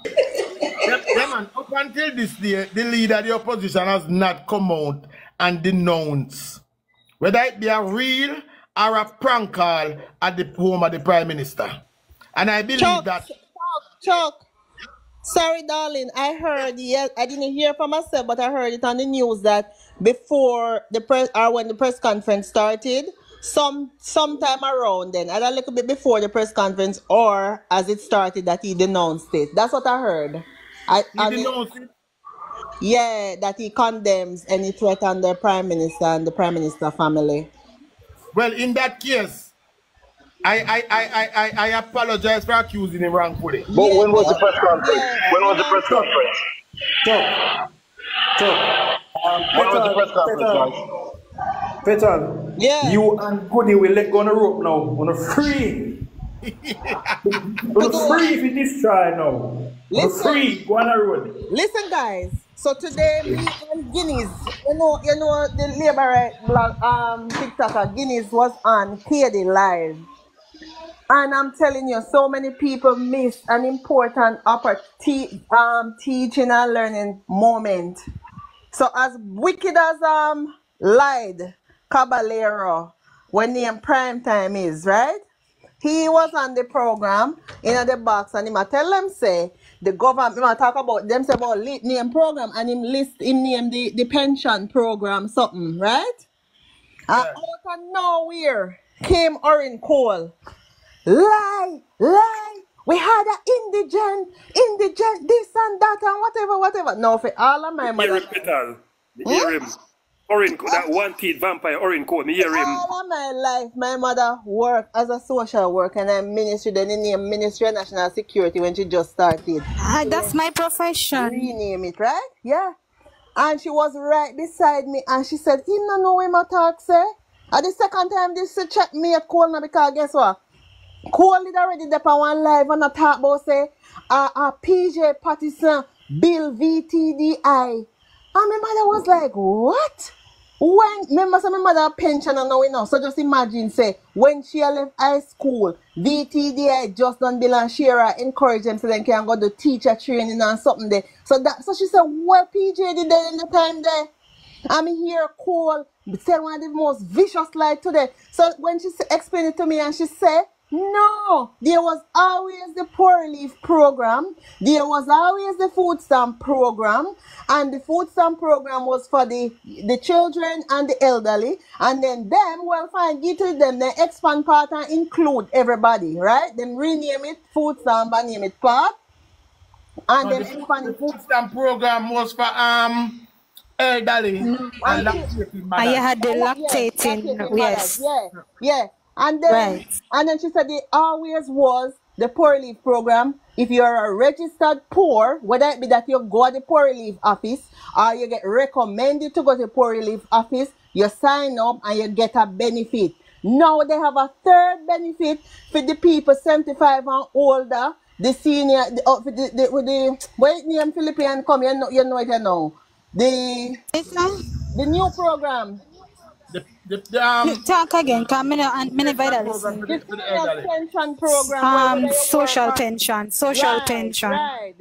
Yeah, man, up until this day, the leader of the opposition has not come out and denounced whether it be a real or a prank call at the home of the Prime Minister. And I believe Chuck. Sorry, darling. I heard, yes, I didn't hear for myself, but I heard it on the news that before the press, or when the press conference started, sometime around then, either a little bit before the press conference or as it started, that he denounced it. That's what I heard. He denounced it? Yeah, that he condemns any threat on the Prime Minister and the Prime Minister family. Well, in that case, I apologize for accusing him wrongfully. But when was the press conference? When was the press conference? When was the press conference, guys? Petal, yeah. You and Goody will let go on the rope now. On a free. On a free for this try now. On a free, go on the road. Listen, guys. So today, me and Guinness, you know the Labour blog, TikToker Guinness was on KD Live. And I'm telling you, so many people missed an important teaching and learning moment. So as wicked as lied Caballero when the prime time is, right? He was on the program in the box and he tell them say the government talk about them say about name program and him name the pension program something, right? Yeah. Out of nowhere came Orin Cole. Lie. We had an indigent, this and that and whatever. No, for all of my mother. Hear him. Orange, that one-teeth vampire, orange coat, me hear him. All of my life, my mother worked as a social worker and I ministry, then the name Ministry of National Security when she just started. That's my profession. Rename it, right? Yeah. And she was right beside me and she said, him no know him at talk, say. And the second time this check me at Cole now because guess what? Cole did already there on one live and I talk about say PJ Patterson Bill VTDI. And my mother was like, what? When remember my mother pension and now we know. So just imagine say when she left high school, VTDI just done bill and share encourage them so they can go to teacher training and something there. So she said, what PJ did there in the time there? I'm here Cole say one of the most vicious lies today. So when she explained it to me and she said, no, there was always the poor relief program, there was always the food stamp program, and the food stamp program was for the children and the elderly, and then them, well fine, give to them, they expand part and include everybody, right? Then rename it food stamp and name it part, and then the food stamp program was for elderly and lactating mothers. And you had the lactating, yes. Yeah. And then, and then she said it always was the poor relief program. If you're a registered poor, whether it be that you go to the poor relief office or you get recommended to go to the poor relief office, you sign up and you get a benefit. Now they have a third benefit for the people 75 and older, the senior, with the wait name Philippine come, you know it you know. The new program. Talk again, because many The senior pension program. Social pension. Right.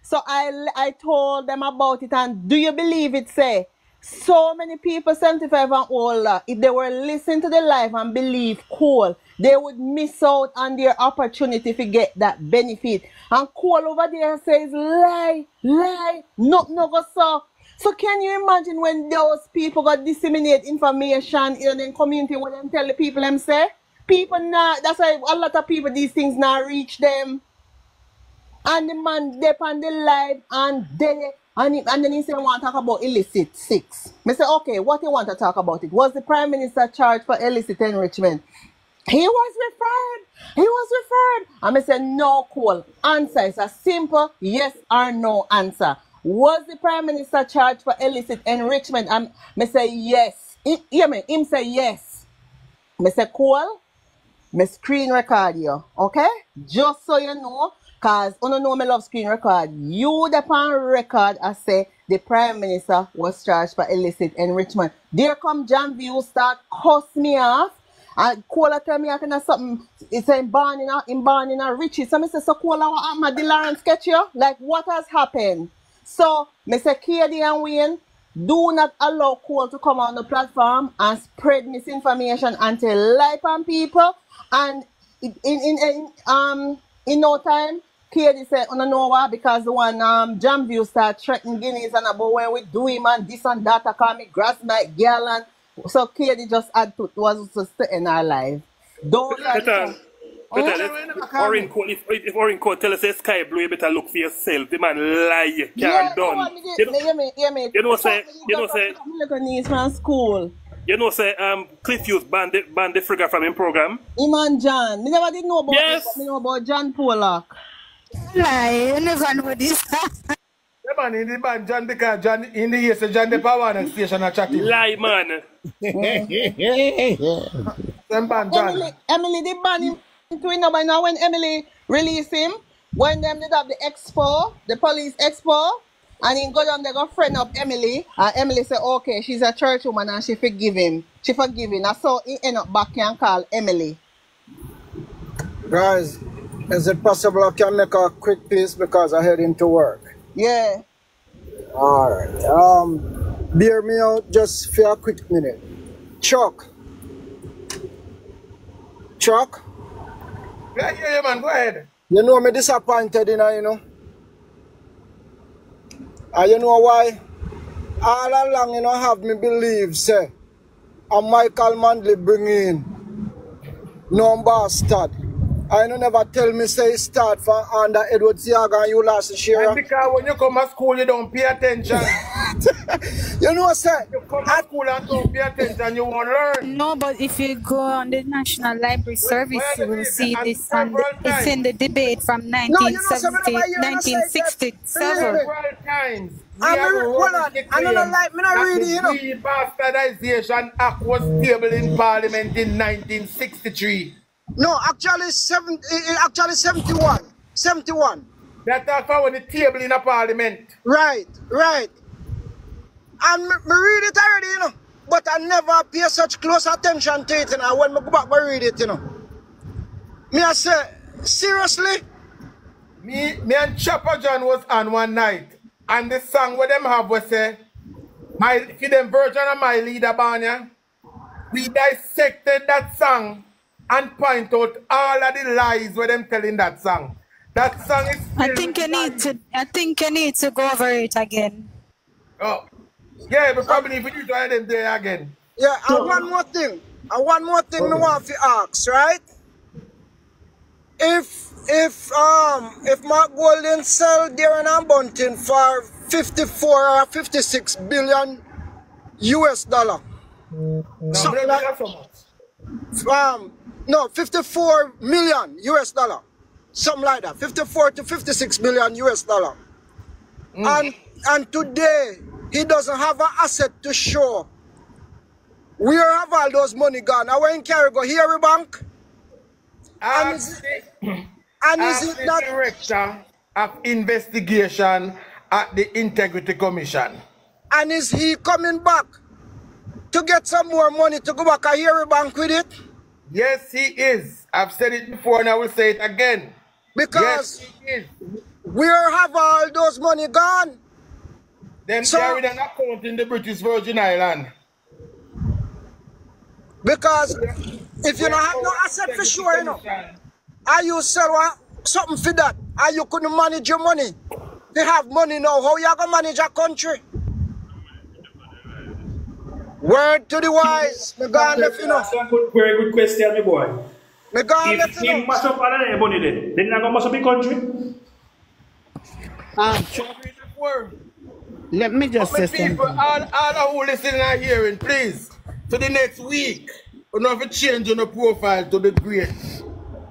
So I told them about it, and do you believe it? Say so many people 75 and older, if they were listening to the live and believe Cole, they would miss out on their opportunity to get that benefit. And Cole over there says lie, no go so. So can you imagine when those people got disseminate information in the community when them tell the people them say? People now, that's why a lot of people these things now reach them. And the man dep on the live and then he said want to talk about illicit sex. I say, okay, what you want to talk about it? Was the Prime Minister charged for illicit enrichment? He was referred. And I said, no, Cole. Answer is a simple yes or no answer. Was the Prime Minister charged for illicit enrichment? And I say yes. Him say yes. I say, Cole, my screen record you, okay? Just so you know, because you know me love screen record. You the pan record I say the Prime Minister was charged for illicit enrichment. There come Jam View start cuss me off. And Cola tell me I can have something. It's in born in a riches. So I say, so Cola, what happened? Did Lawrence sketch you? Like what has happened? So I say, Katie and Wayne, do not allow Cole to come on the platform and spread misinformation and tell lie on people. And in no time, Katie said, "Oh no, why? Because the one Jam View start threatening Guineas and about when we do him and this and that, I call me grass my girl and so Katie just had to was to stay in our life. Don't like if Orange Coat tell us a sky blue, you better look for yourself. The man lie, can't done. You know say from school. You know say Cliff Hughes banned the figure from him program. Iman John. Me never did know about this, but me know about John Pollock. Lie, you never know this. Yeah, man, in the band, John because John in the years John the power and station are chatting. Lie, man. Emily did ban him to win by now when Emily released him, when them did have the expo, the police expo, and he go down there go friend up Emily, and Emily said, okay, she's a church woman and she forgive him. She forgive him. And so he end up back and call Emily. Guys, is it possible I can make a quick piece because I head into work? Yeah. Alright. Bear me out just for a quick minute. Chuck. Yeah, man, go ahead. You know me disappointed in her, you know. And you know why? All along, you know, have me believe, say, and Michael Mandley bring in no bastard. I don't never tell me say start for under Edward Ziaga and you last And Shearer. because when you come to school, you don't pay attention. You know what I'm You come to school and don't pay attention, you won't learn. No, but if you go on the National Library Service, you will see And this, and it's in the debate from No, you know, so whenever you hear and say that, believe 1967. me. Several times. We I'm have hold on, I don't know like me not that reading, you know. the Bastardization Act was tabled in Parliament in 1963. No, actually 71. 71. That's how when the table in a Parliament. Right, right. And me read it already, you know. But I never pay such close attention to it, you know. When I go back, I read it, you know. Me I say, seriously? Me and Chopper John was on one night. And the song where them have was say, for them version of My Leader Banya, we dissected that song and point out all of the lies where them telling that song. That song is I think you need to go over it again. Oh. Yeah, but probably if you do them there again. Yeah, and one more thing. And one more thing I want to ask, right? If Mark Golden sell Darren Bunting for 54 or 56 billion US dollar. Something like, no, 54 million US dollar. Something like that. 54 to 56 billion US dollar. And today he doesn't have an asset to show. Where have all those money gone? I went in Carrigo here bank. And is it the not director of investigation at the Integrity Commission? And is he coming back to get some more money to go back a Harry Bank with it? Yes, he is. I've said it before and I will say it again. Because yes, he is. Where have all those money gone? Them carried an account in the British Virgin Island. Because if you don't have no asset for sure, you know, and you sell something for that, and you couldn't manage your money. They have money now, how you gonna manage a country? Word to the wise, me gone left you know. That's a very good question, my boy. Me gone left If you know. he mash up all of money then not gonna mash up the country. Let me just say people, something. all who listening and hearing, please, for the next week, we don't have to change on the profile to the great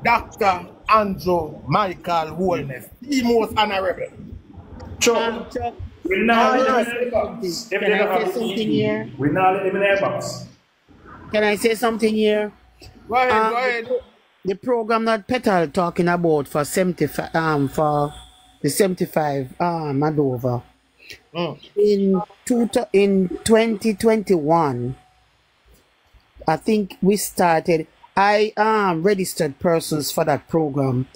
Dr. Andrew Michael Holness, the most honorable. Chuck, we now let him in the box. If they don't have something here, we now let him in the box. Can I say something here? Go ahead. The program that Petal talking about for 75 for the 75 Madova. In 2021, I think we started. I registered persons for that program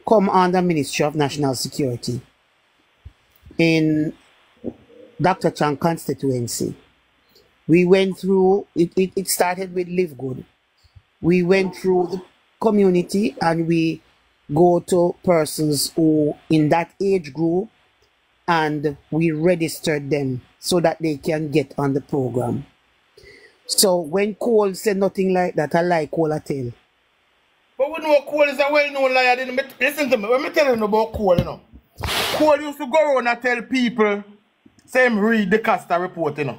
come under Ministry of National Security in Dr. Chang constituency. We went through it started with Live Good. We went through the community and we go to persons who in that age group and we registered them so that they can get on the program. So when Cole said nothing like that, I like Cole I tell. But we know Cole is a well-known liar. Listen to me, when me telling about Cole, you know. Cole used to go around and tell people, say him read the Costa report, you know.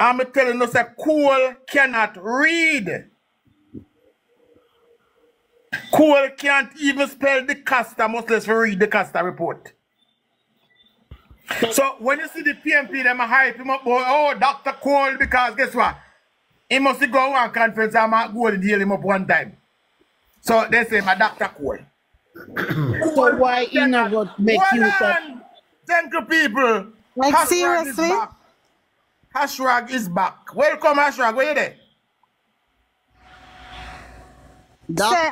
I'm telling you, say Cole cannot read. Cole can't even spell the Costa, much less read the Costa report. So when you see the PMP, them hype him up, oh, Dr. Cole, because guess what? He must go to one conference and I'm going to deal him up one time. So they say, my Dr. Cole. So why you never make you Thank you, people. Like Hashrag seriously? is back. Hashrag is back. Welcome, Hashrag. Where you there? Say,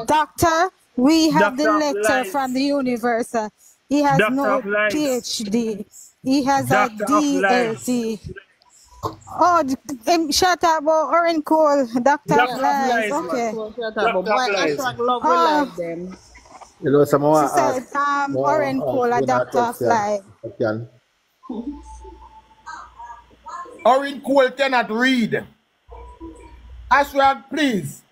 doctor, we have the letter from the Universal. He has no PhD. He has a DLT. Oh, shut up about Orange Cole, Doctor of Lies. Okay. You know, some more. She said, Orange Cole, a Doctor of Lies. Orange Cole cannot read. Hashrag, please.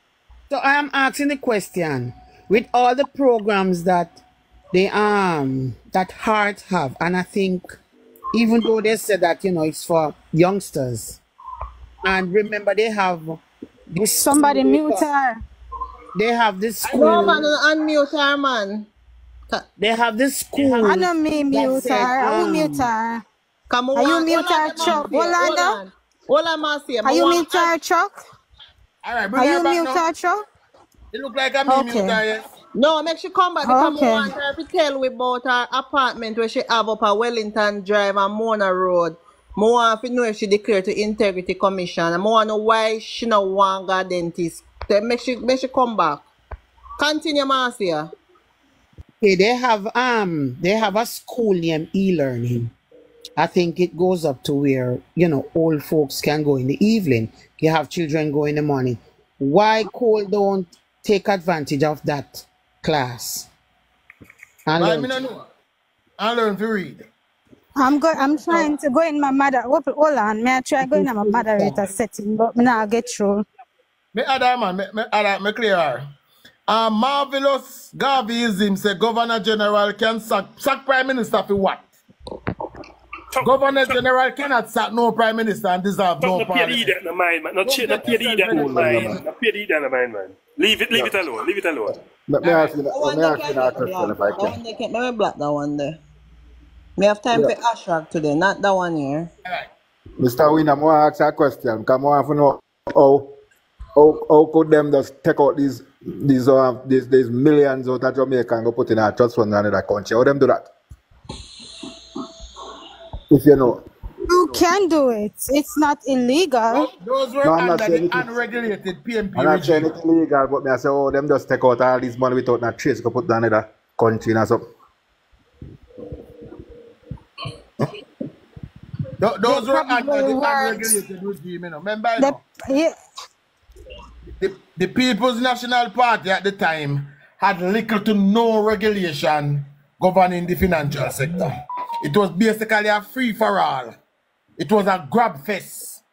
So I am asking the question, with all the programs that that Heart have, and I think even though they said that it's for youngsters, and remember they have this school Somebody mute her. they have this No, man, school unmute her, man. they have this I school know me that mute said her. Who mute her? Come Are you on, mute her, Chuck? Marcia. Hold Orlando? on. Hold on, Marcia. Are you mute her, Chuck? All right, Are bring her you back mute now. her, Chuck? It look like a me mute Okay. her, yes. No, make she come back because I Okay. want her to tell we about her apartment where she have up at Wellington Drive and Mona Road. I want to know if she declared to Integrity Commission. I want to know why she not want a dentist. Then make she come back. Continue, Marcia. okay, they have a school named e-learning. I think it goes up to where old folks can go in the evening. You have children go in the morning. Why Cole don't take advantage of that class and But I learn? mean, I know. I learn to read. I'm trying to go in my mother. Hold on, may I try go in my moderator setting, but me not get through. Me other man, me clear her. Marvelous Garveyism say Governor General can sack Prime Minister for what? Governor General cannot sack no Prime Minister and deserve no parliament. Not mind, man. Not pay that in mind. Not pay that in mind, man. Leave it alone. Leave it alone. Let me ask you that question if I can. Let me block that one there. We have time for hashtag today, not that one here. Mr. Winner, I want to ask you a question. Come on, for know how could them just take out these millions out of Jamaica and go put in a trust fund in another country? How them do that? If you know. You can do it. It's not illegal. Those were under the unregulated PMP I'm not saying it's illegal, but I say, them just take out all this money without no trace, go put in another country and something. Those were under the unregulated regime, Remember, the People's National Party at the time had little to no regulation governing the financial sector. It was basically a free-for-all. It was a grab fest.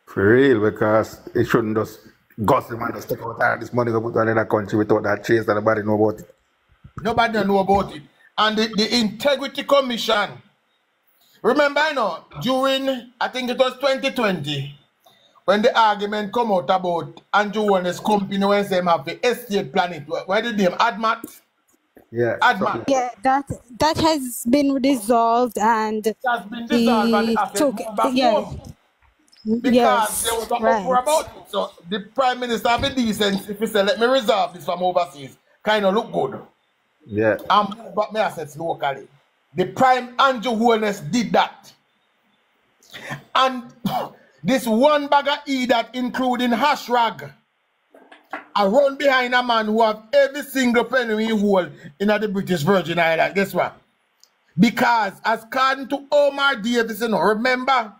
For real, because it shouldn't just gossip and just take out all this money go put in another country without that trace that nobody know about it. Nobody know about it. And the Integrity Commission, remember, during, I think it was 2020, when the argument come out about Andrew Warner's company when they have the estate planet, where did they name? ADMAT? Yeah. ADMAT. Yeah, that has been dissolved and it has been dissolved and the assets moved back home. Because there was an uproar about it. So the Prime Minister have the decency if he said, let me reserve this from overseas. Kind of look good. Yeah. But my assets locally. The Prime Andrew Holness did that. And this one bag of E that including hash rag, I run behind a man who have every single penny he hold in the British Virgin Islands. Guess what? Because as according to Omar Davis, remember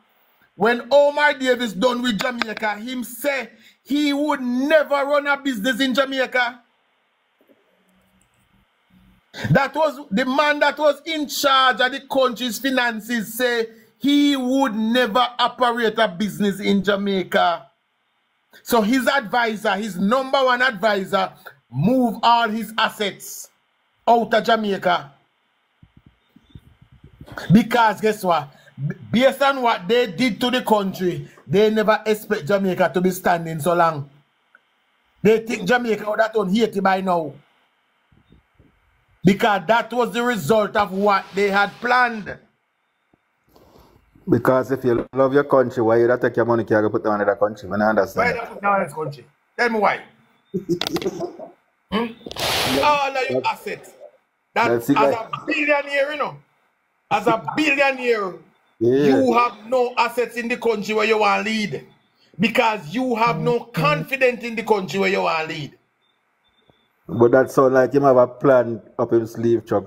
when Omar Davis done with Jamaica, him say he would never run a business in Jamaica. That was the man that was in charge of the country's finances say he would never operate a business in Jamaica. So his advisor, his number one advisor, move all his assets out of Jamaica. Because guess what? Based on what they did to the country, they never expect Jamaica to be standing so long. They think Jamaica would have done Haiti by now. Because that was the result of what they had planned. Because if you love your country, why you don't take your money and put it in another country? When I understand. Why put down this country? Tell me why. All of your assets. That as a billionaire, as a billionaire, you have no assets in the country where you want to lead. Because you have no confidence in the country where you want to lead. But that sounds like him have a plan up his sleeve, Chuck.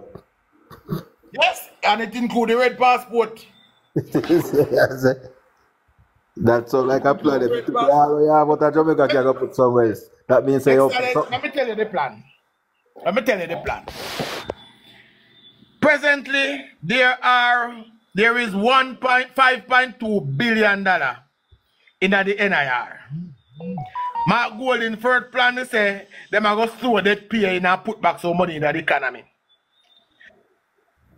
Yes, and it includes the red passport. That sounds like a plan. If you have what a Jamaica can go put somewhere else. That means say let me tell you the plan. Presently, there is $5.2 billion in the NIR. My goal in first plan is say them are going to store that pay in and put back some money in the economy.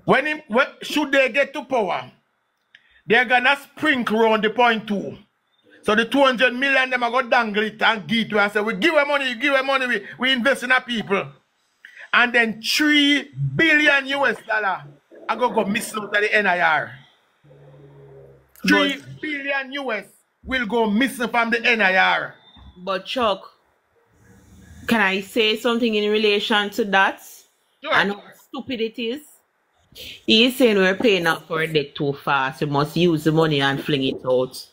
When should they get to power, they're gonna sprinkle around the point too. So the 200 million them are going to dangle it and give to us and say we give money, we invest in our people. And then 3 billion US dollar I go missing out of the NIR. 3 billion US will go missing from the NIR. But Chuck, can I say something in relation to that? Sure. And how stupid it is? He's saying we're paying up for a debt too fast. We must use the money and fling it out.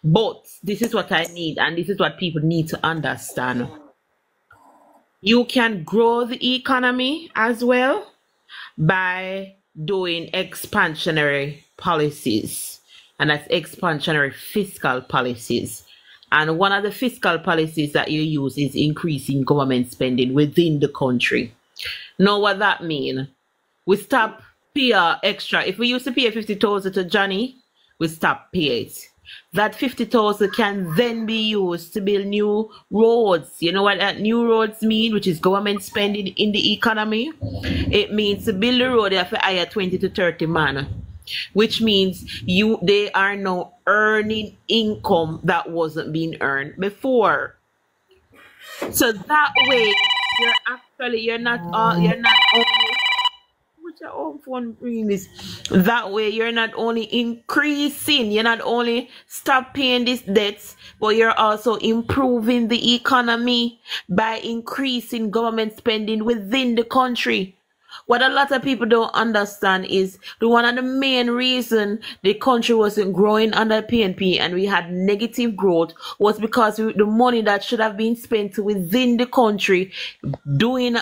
But this is what I need, and this is what people need to understand. You can grow the economy as well by doing expansionary policies, and that's expansionary fiscal policies. And one of the fiscal policies that you use is increasing government spending within the country. Know what that means? We stop pay extra. If we used to pay 50,000 to Johnny, we stop pay it. That 50,000 can then be used to build new roads. You know what that new roads mean, which is government spending in the economy? It means to build a road, you have to hire 20 to 30 man, which means they are now earning income that wasn't being earned before. So that way, you're not only your own phone ringing this. That way, you're not only increasing, you're not only stop paying these debts, but you're also improving the economy by increasing government spending within the country. What a lot of people don't understand is one of the main reason the country wasn't growing under PNP and we had negative growth was because the money that should have been spent within the country doing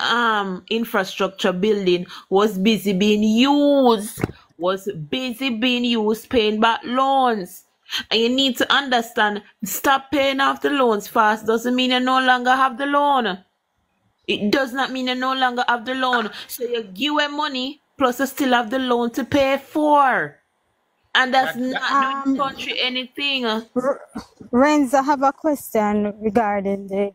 infrastructure building was busy being used, paying back loans. And you need to understand, stop paying off the loans fast doesn't mean you no longer have the loan. It does not mean you no longer have the loan. So you give away money, plus you still have the loan to pay for. And that's not doing the country anything. Renz, I have a question regarding the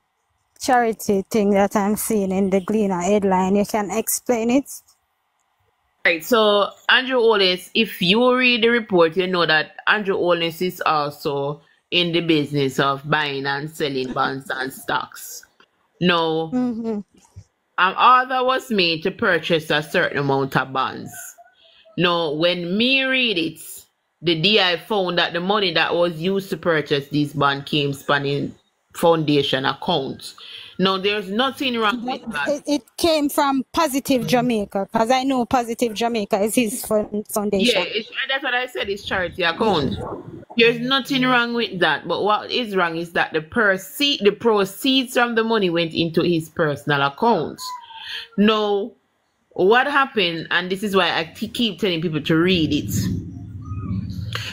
charity thing that I'm seeing in the Gleaner headline. You can explain it? Right, so Andrew Holness, if you read the report, you know that Andrew Holness is also in the business of buying and selling bonds and stocks. No, an order was made to purchase a certain amount of bonds. Now, when me read it, the DI found that the money that was used to purchase these bonds came spanning foundation accounts. Now, there's nothing wrong with that. It came from Positive Jamaica, because I know Positive Jamaica is his foundation. Yeah, that's what I said, it's charity account. There's nothing wrong with that, but what is wrong is that the proceeds from the money went into his personal account. Now, what happened, and this is why I keep telling people to read it.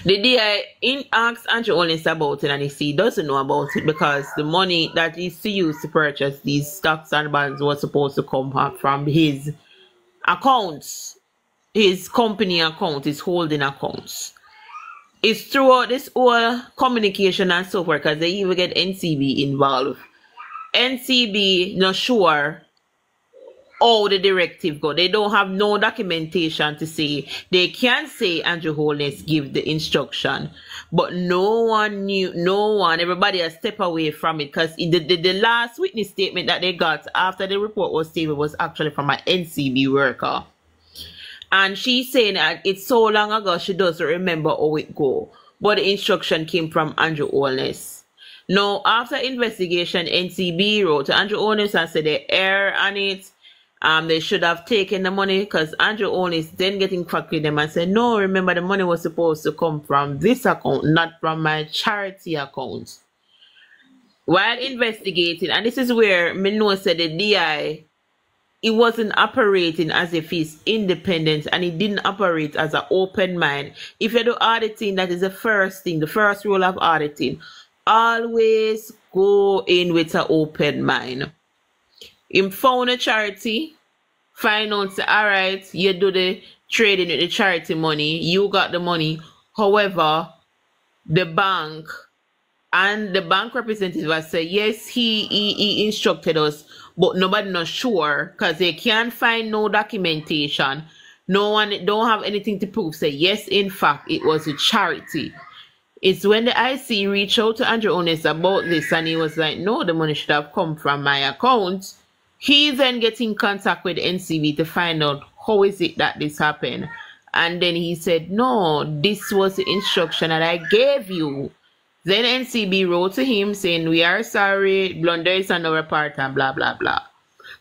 The DI asked Andrew Holness about it, and he doesn't know about it because the money that he's to use to purchase these stocks and bonds was supposed to come from his accounts, his company account, his holding accounts. It's throughout this whole communication and so forth, because they even get NCB involved. NCB not sure how the directive go. They don't have no documentation to say. They can say Andrew Holness give the instruction, but no one knew, everybody has stepped away from it, because the last witness statement that they got after the report was stated was actually from an NCB worker. And she's saying that it's so long ago she doesn't remember how it go. But the instruction came from Andrew Holness. Now, after investigation, NCB wrote to Andrew Holness and said they err on it. They should have taken the money, because Andrew Holness then getting cracked with them and said, no, remember the money was supposed to come from this account, not from my charity account. While investigating, and this is where Mino said the DI, he wasn't operating as if he's independent, and he didn't operate as an open mind. If you do auditing, that is the first thing, the first rule of auditing. Always go in with an open mind. Him found a charity, find out, say, all right, you do the trading with the charity money, you got the money. However, the bank And the bank representative has said, yes, he instructed us, but nobody not sure because they can't find no documentation. No one don't have anything to prove. Say, yes, in fact, it was a charity. It's when the IC reached out to Andrew Honest about this and he was like, no, the money should have come from my account. He then gets in contact with NCB to find out how is it that this happened. And then he said, no, this was the instruction that I gave you. Then NCB wrote to him saying, we are sorry, blunder is on our part and blah, blah, blah.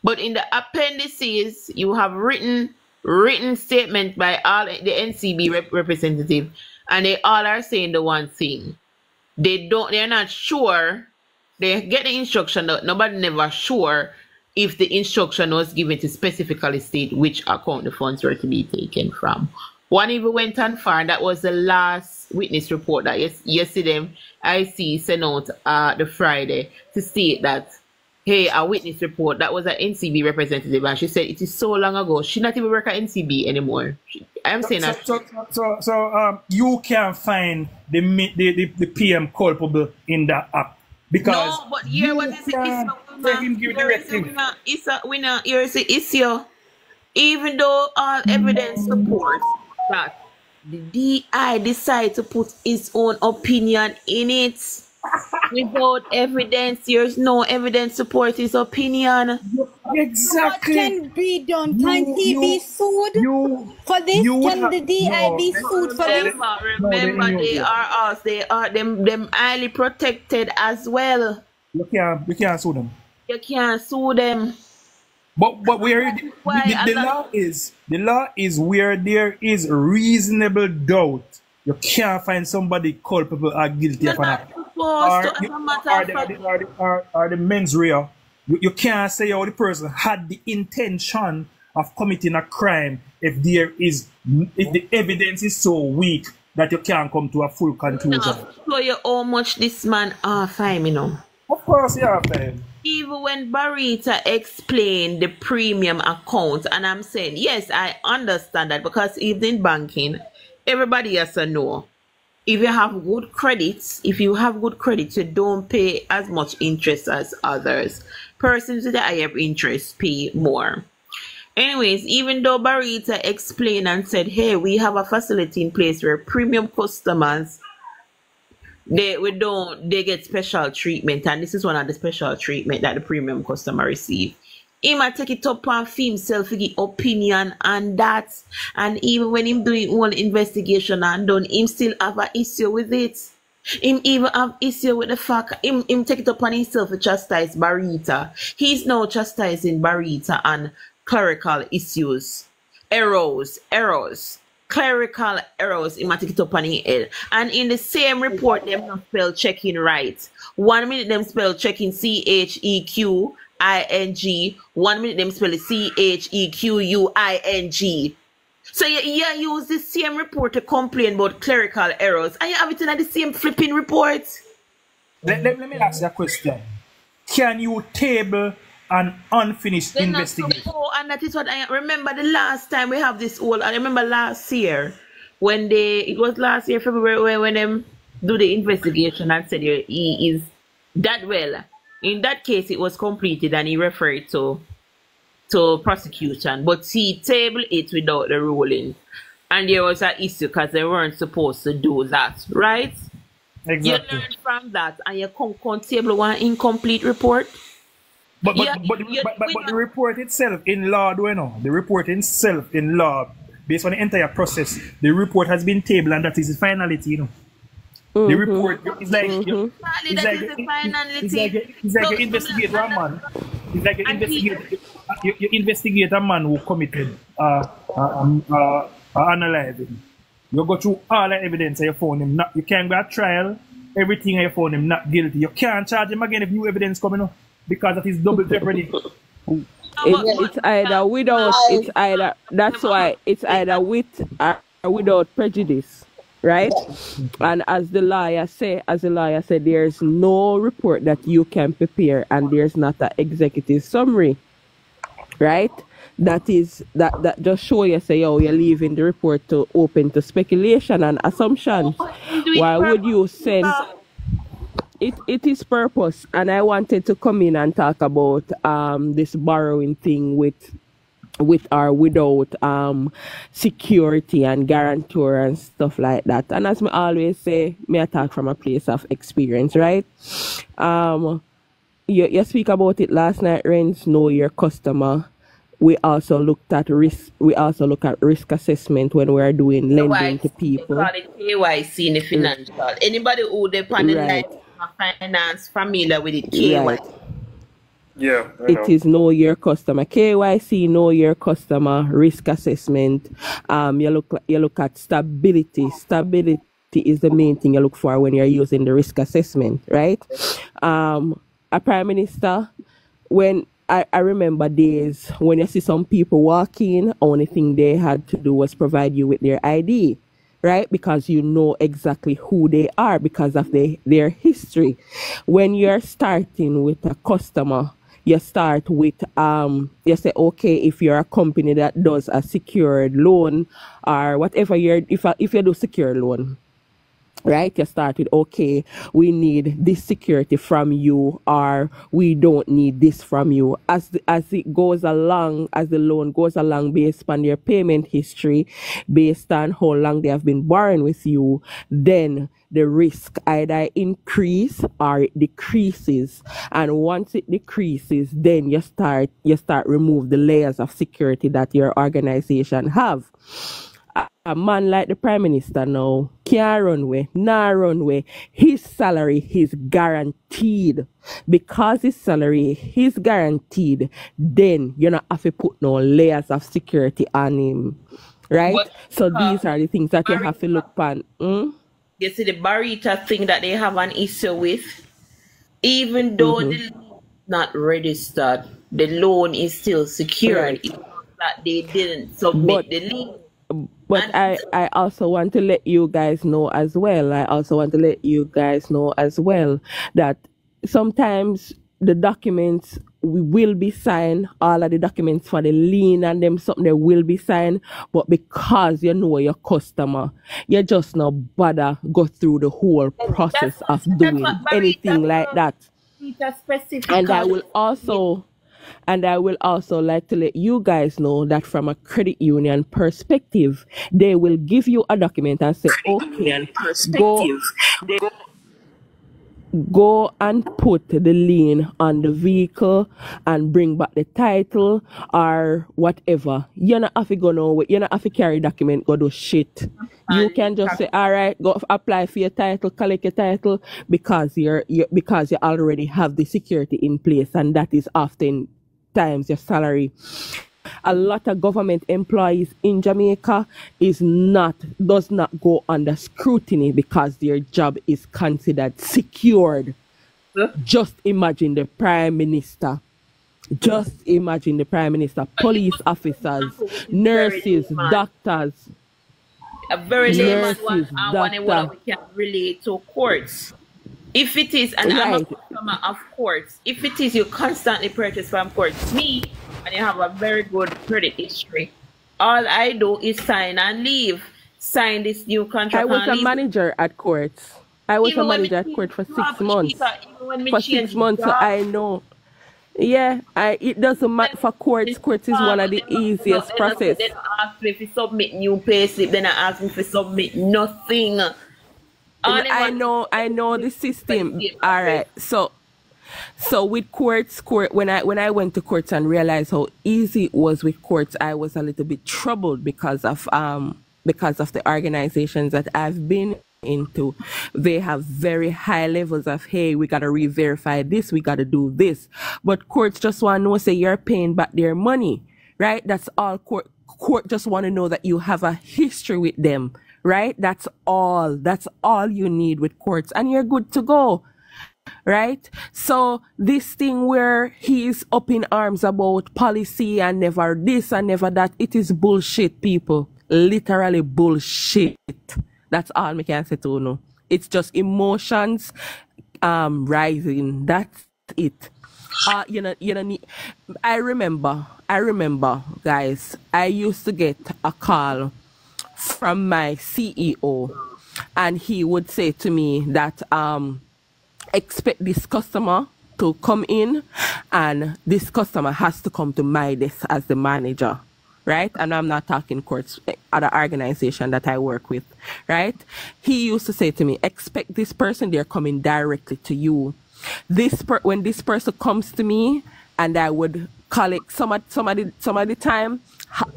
But in the appendices, you have written statement by all the NCB representative, and they all are saying the one thing. They're not sure. They get the instruction, but nobody never sure if the instruction was given to specifically state which account the funds were to be taken from. One even went on far, and that was the last witness report that yesterday IC sent out the Friday to state that, hey, a witness report, that was an NCB representative, and she said it is so long ago, she not even work at NCB anymore. I'm saying that. So you can find the PM culpable in that app. Because no, but here what is it? Issue. Even though all evidence supports that the DI decided to put its own opinion in it. Without evidence, there's no evidence support his opinion. Exactly. What can be done? Can he be sued for this? Can the DI be sued for this? Remember, they are them highly protected as well. You can't sue them. You can't sue them. But where the law is where there is reasonable doubt, you can't find somebody culpable or guilty of an act. Or the mens rea. You can't say how the person had the intention of committing a crime if the evidence is so weak that you can't come to a full conclusion. So you how much this man fine, you know. Of course you are fine. Even when Barita explained the premium account, and I'm saying, yes, I understand that because even in banking, everybody has to know. If you have good credits, you don't pay as much interest as others. Persons with the higher interest pay more. Anyways, even though Barita explained and said, hey, we have a facility in place where premium customers, they get special treatment, and this is one of the special treatment that the premium customer receive. He might take it up and for himself to give opinion on that. And even when him doing one investigation and done, him still have an issue with it. Him even have issue with the fact him take it upon himself to chastise Barita. He's now chastising Barita on clerical issues. Errors. Clerical errors, he might take it upon his head. And in the same report, them not spell checking right. 1 minute them spell checking CHEQING. 1 minute them spell CHEQUING. So you use the same report to complain about clerical errors, and you have it in the same flipping report. Let me ask you a question. Can you table an unfinished investigation? And that is what I remember the last time we have this whole. I remember last year when it was last year February when them do the investigation and said he is that well. In that case, it was completed and he referred to prosecution, but he tabled it without the ruling, and there was an issue because they weren't supposed to do that, right? Exactly. You learn from that, and you can't table one incomplete report. But the report itself in law, do you know? The report itself in law, based on the entire process, the report has been tabled, and that is the finality, you know. The report is like you investigate a man. It's like you investigate a man who committed analyzing. You go through all the evidence and you found him not. You can't go at trial. Everything and you found him not guilty. You can't charge him again if new evidence coming up because that is double jeopardy. It's either without. It's either. That's why it's either with or without prejudice. Right? And as the lawyer said, there's no report that you can prepare and there's not an executive summary. Right? That just show you say, oh, you're leaving the report to open to speculation and assumptions. Why would you send it is purpose, and I wanted to come in and talk about this borrowing thing with or without security and guarantor and stuff like that. And as me always say, me I talk from a place of experience, right? You speak about it last night, Renz, know your customer. We also looked at risk. We also look at risk assessment when we are doing lending to people. They call it KYC in the financial. Anybody who depend on like finance familiar with it, KYC. Right. Yeah, I know. It is know your customer. KYC, know your customer, risk assessment. You look at stability. Stability is the main thing you look for when you're using the risk assessment, right? A prime minister, when I remember days when you see some people walk in, only thing they had to do was provide you with their ID, right? Because you know exactly who they are because of their history. When you're starting with a customer, you start with you say, okay, if you're a company that does a secured loan or whatever if you do secured loan, right? You start with, okay, we need this security from you, or we don't need this from you. As it goes along, as the loan goes along, based on their payment history, based on how long they have been borrowing with you, then the risk either increase or it decreases. And once it decreases, then you start remove the layers of security that your organization have. A man like the Prime Minister now can't run away, nah run away. His salary is guaranteed. Because his salary is guaranteed, then you don't have to put no layers of security on him. Right? So these are the things that you have to look upon. You see the barita thing that they have an issue with, even though the loan is not registered, the loan is still secured. Right. It's not that they didn't submit the lien. But I also want to let you guys know as well. That sometimes the documents will be signed, all of the documents for the lien and them something they will be signed, but because you know your customer, you just not bother go through the whole process of doing anything like that. And I will also like to let you guys know that from a credit union perspective, they will give you a document and say, okay, go and put the lien on the vehicle and bring back the title or whatever. You're not have to go nowhere. You're not have to carry document, go do shit. You can just say, all right, go apply for your title, collect your title, because because you already have the security in place, and that is often times your salary. A lot of government employees in Jamaica does not go under scrutiny because their job is considered secured. Just imagine the Prime Minister. Police officers, nurses, doctors. A very layman one we can relate to courts. If it is, and I'm a customer of courts, if it is you constantly purchase from courts, me, and you have a very good credit history, all I do is sign and leave. Sign this new contract. I was a manager at courts. I was a manager at court for 6 months. So I know. Yeah, it doesn't matter for courts. Courts is one of the easiest process. Then I ask me if you submit new payslip, then I ask me if you submit nothing. I know the system. All right. So with courts, when I went to courts and realized how easy it was with courts, I was a little bit troubled because of the organizations that I've been into. They have very high levels of, hey, we gotta re-verify this, we gotta do this. But courts just want to know, say you're paying back their money, right? That's all. Court just want to know that you have a history with them, right? That's all you need with courts, and you're good to go. Right? So this thing where he's up in arms about policy and never this and never that, it is bullshit, people. Literally bullshit. That's all I can say to you. It's just emotions rising. That's it. You know need, I remember, guys, I used to get a call from my CEO, and he would say to me that expect this customer to come in, and this customer has to come to my desk as the manager, right? And I'm not talking courts, other organization that I work with, right? He used to say to me, expect this person, they're coming directly to you. When this person comes to me, and I would collect some of the time,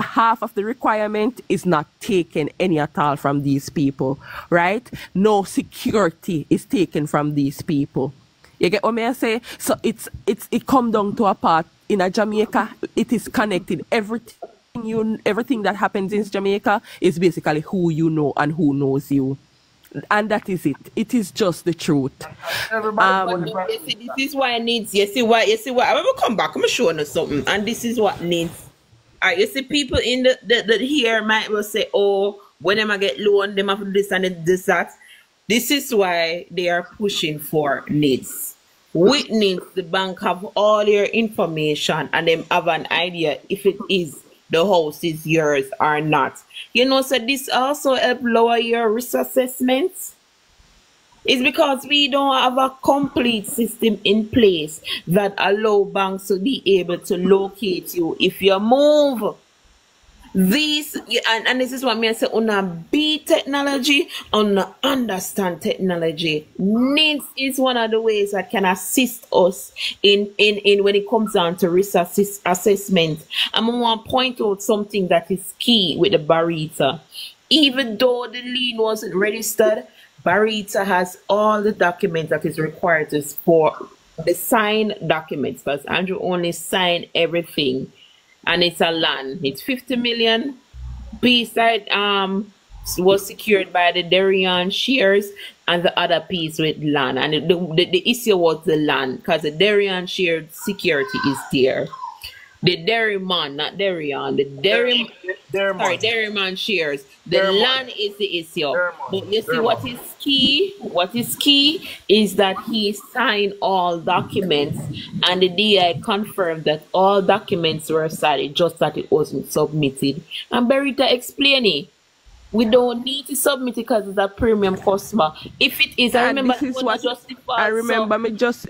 half of the requirement is not taken any at all from these people, right? No security is taken from these people. You get what I say? So it come down to a part in a Jamaica. It is connected. Everything that happens in Jamaica is basically who you know and who knows you, and that is it. It is just the truth. This is why it needs. You see why. I will come back. I'm showing you something, and this is what needs. Alright, you see people in the here might will say, oh, when them I get loan, them have this and this that. This is why they are pushing for needs. With needs, the bank have all your information and them have an idea if it is the house is yours or not. You know, so this also help lower your risk assessments. It's because we don't have a complete system in place that allow banks to be able to locate you if you move. These and this is what me I say, una be technology, una understand technology. Needs is one of the ways that can assist us in when it comes down to risk assessment. I'm gonna point out something that is key with the Barita. Even though the lien wasn't registered, Barita has all the documents that is required for the signed documents, because Andrew only signed everything. And it's a land. It's 50 million. Piece that was secured by the Darian shares, and the other piece with land. And the issue was the land, because the Darian shared security is there. The Dairyman, not Darian. The Dairyman shares. The land is the issue. But you see what is key? What is key is that he signed all documents, and the DI confirmed that all documents were signed, just that it wasn't submitted. And Berita explaining, we don't need to submit it because it's a premium customer. If it is, I remember this is what I remember. Me just say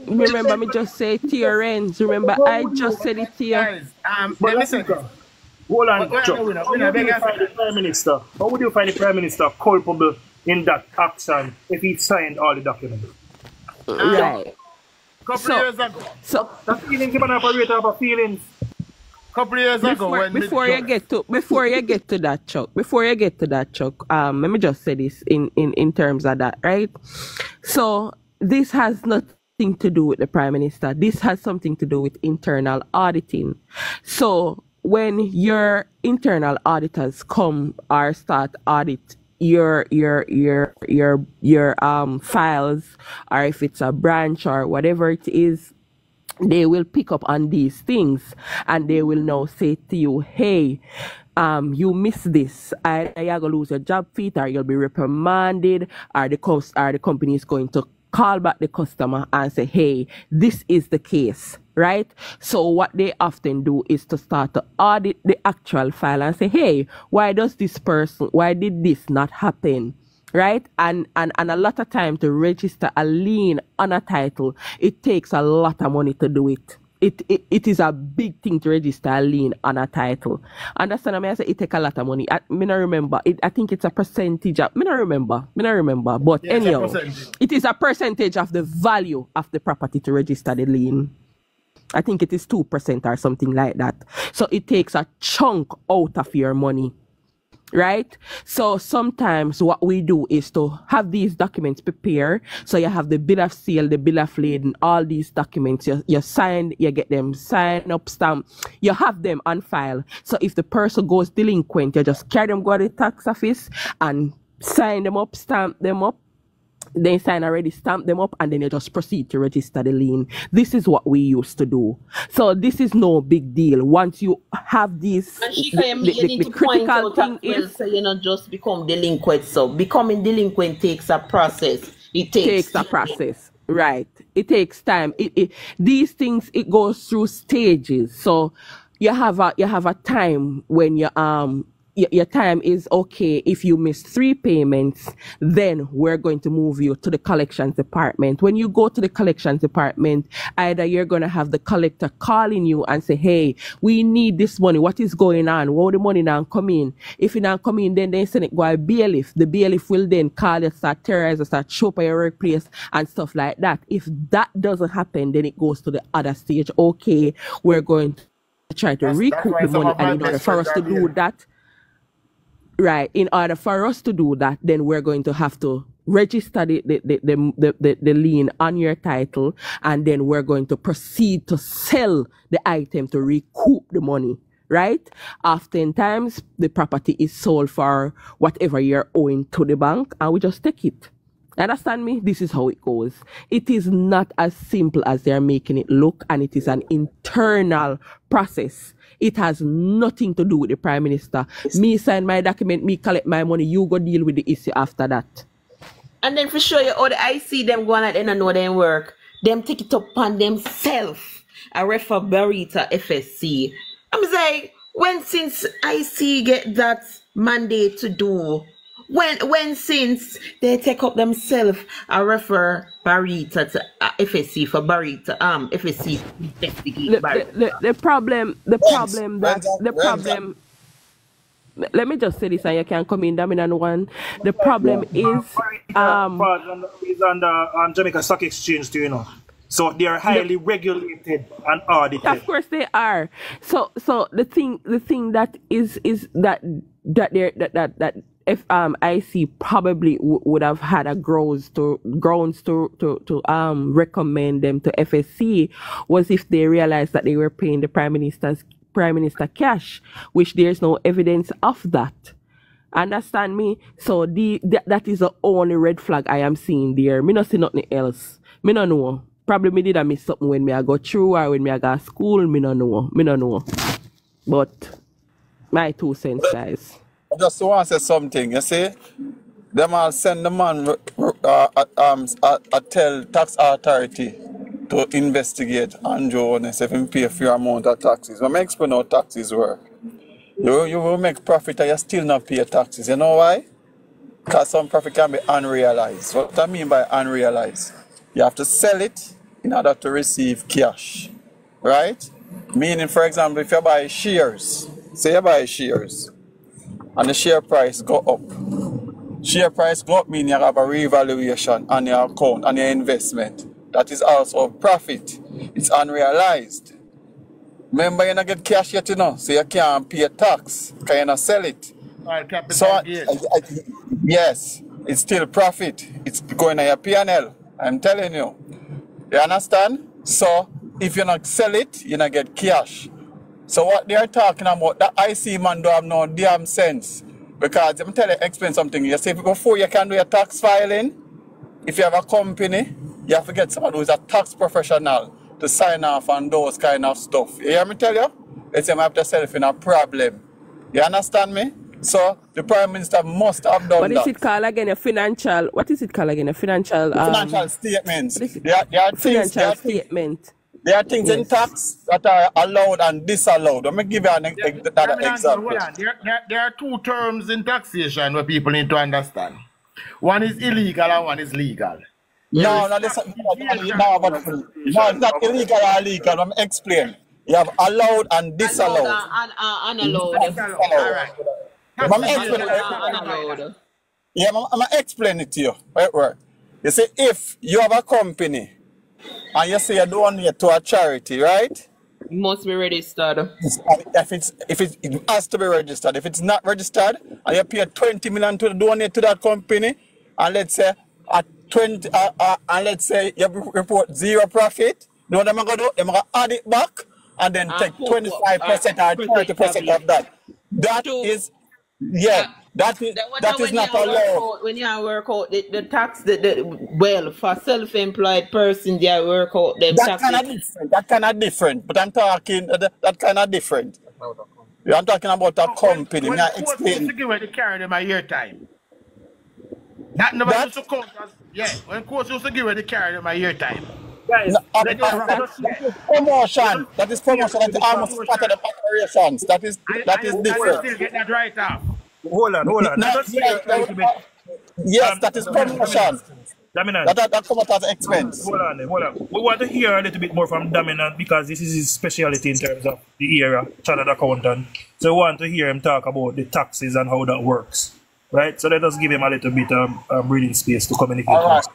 TRNs. Remember, I just said it here. But listen, hold on, Chuck. How would you find the Prime Minister culpable in that action if he signed all the documents? Right. Couple years ago. So the feelings even operator have feelings. Couple years ago, before you get to that, Chuck. Let me just say this in terms of that, right? So this has nothing to do with the Prime Minister. This has something to do with internal auditing. So when your internal auditors come or start audit your files, or if it's a branch or whatever it is, they will pick up on these things, and they will now say to you, hey, you missed this. Either you're going to lose your job feet, or you'll be reprimanded, or the company is going to call back the customer and say, hey, this is the case, right? So what they often do is to start to audit the actual file and say, hey, why did this not happen? Right? And a lot of time to register a lien on a title, it takes a lot of money to do it. It is a big thing to register a lien on a title. Understand me? I say it take a lot of money. I don't remember. I think it's a percentage of, I don't remember. But yeah, anyhow, it is a percentage of the value of the property to register the lien. I think it is 2% or something like that. So it takes a chunk out of your money. Right? So sometimes what we do is to have these documents prepared. So you have the bill of sale, the bill of lading, all these documents. You sign, you get them signed up, stamp. You have them on file. So if the person goes delinquent, you just carry them, go to the tax office and sign them up, stamp them up. They sign already, stamp them up, and then you just proceed to register the lien. This is what we used to do. So this is no big deal. Once you have this, the critical thing is, so you not just become delinquent. So becoming delinquent takes a process. It takes a process. Right. It takes time. These things, it goes through stages. So you have a time when you your time is okay. If you miss 3 payments, then we're going to move you to the collections department. When you go to the collections department, either you're going to have the collector calling you and say, hey, we need this money. What is going on? Why the money not come in? If it not come in, then they send it go a bailiff. The bailiff will then call you, start terrorize you, start show up at your workplace and stuff like that. If that doesn't happen, then it goes to the other stage. Okay, we're going to try to recoup the money, and in order for us to do that, right, in order for us to do that, then we're going to have to register the lien on your title, and then we're going to proceed to sell the item to recoup the money, right? Oftentimes, the property is sold for whatever you're owing to the bank, and we just take it. Understand me? This is how it goes. It is not as simple as they're making it look, and it is an internal process. It has nothing to do with the Prime Minister. Me sign my document, me collect my money, you go deal with the issue after that. And then for sure, you all I see them going at the end and know them work. Them take it up on themselves. I refer Barita FSC. I'm like, when since I see get that mandate to do, when since they take up themselves, I refer Barita to FSC for Barita, FSC investigate Barita. The problem, let me just say this and you can come in, Dominant One. The problem is, is on Jamaica Stock Exchange too, you know. So they are highly regulated and audited. Of course they are. So the thing that is that if IC probably would have had a grounds to recommend them to FSC was if they realized that they were paying the Prime Minister cash, which there's no evidence of that. Understand me? So that is the only red flag I am seeing there. Me not see nothing else. Me no know. Probably me did I miss something when me I go through or when me I go to school. Me no know. But my 2 cents, guys. I just want to say something. You see, them all send the man tell tax authority to investigate Andrew Honest if he pay a fair amount of taxes. When I explain how taxes work, you will make profit and you still not pay taxes. You know why? Because some profit can be unrealized. What I mean by unrealized? You have to sell it in order to receive cash, right? Meaning, for example, if you buy shares, say you buy shares, and the share price go up. Share price go up means you have a revaluation on your account, on your investment. That is also profit. It's unrealized. Remember, you don't get cash yet, you know, so you can't pay tax. Because you not sell it. So, yes, it's still profit. It's going on your P&L. I'm telling you. You understand? So, if you not sell it, you not get cash. So what they are talking about, that IC man don't have no damn sense. Because I'm telling you, explain something. You say before you can do your tax filing, if you have a company, you have to get someone who is a tax professional to sign off on those kind of stuff. You hear me tell you? It's you have to self in a problem. You understand me? So the Prime Minister must have done that. What is it called again? A financial, what is it called again? A financial statements. There are financial statement. There are things in tax that are allowed and disallowed. Let me give you an example. There are 2 terms in taxation where people need to understand. One is illegal and one is legal. No, it's not illegal or legal. Let me explain. You have allowed and disallowed. Unallowed. All right. I'm going to explain it to you. Right. You see, if you have a company and you say you donate to a charity, right? It must be registered. It has to be registered. If it's not registered and you pay 20 million to donate to that company, and let's say you report 0 profit, you know what they're going to do? They're going to add it back and then take 25% or 30% of that. That is, that is not allowed. When you work out the tax, well, for self-employed person, they work out them taxes. That kind of different. But I'm talking that kind of different. I'm talking about a company. When courts used to give away, they carry them a year time. That never used to count as, when courts used to give away, they carry them a year time. Guys, No, let us let us that is promotion. That is promotion. That is almost part of the operations. That is And they different. still get that right off. hold on, hold on. No, Let us yeah, hear a little bit. yes, that is promotion. Dominant. That comes out as expense. Hold on, hold on. We want to hear a little bit more from Dominant because this is his specialty in terms of the area, chartered accountant. So we want to hear him talk about the taxes and how that works. Right? So let us give him a little bit of breathing space to communicate. All right.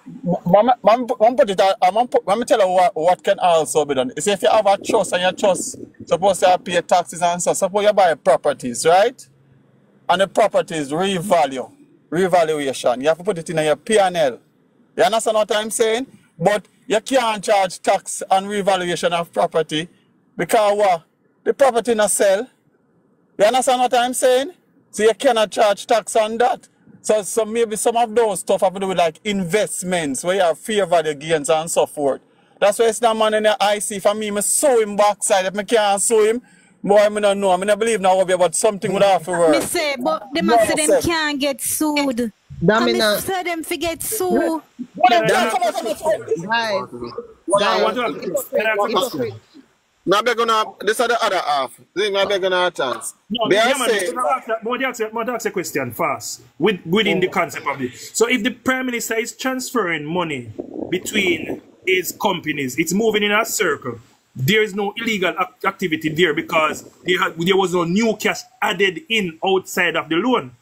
Let me tell you what can also be done. Is if you have a trust and your trust supposed to pay taxes and so, suppose you buy properties, right? And the properties revaluation. You have to put it in your P&L. You understand what I'm saying? But you can't charge tax on revaluation of property because what? The property not sell. You understand what I'm saying? So you cannot charge tax on that. So maybe some of those stuff have to do with like investments where you have fair value gains and so forth. That's why it's not man in the IC. For me, I sue him backside. If I can't sue him, boy, I don't know. I don't believe now about something would have to work. Me say, but they must say them can't get sued. Dominant. Say them forget sued. Now they're gonna. This are the other half. Now they're gonna have a chance. No, they are man, saying. I want to ask a question fast within the concept of this. So if the Prime Minister is transferring money between his companies, it's moving in a circle. There is no illegal activity there because there was no new cash added in outside of the loan.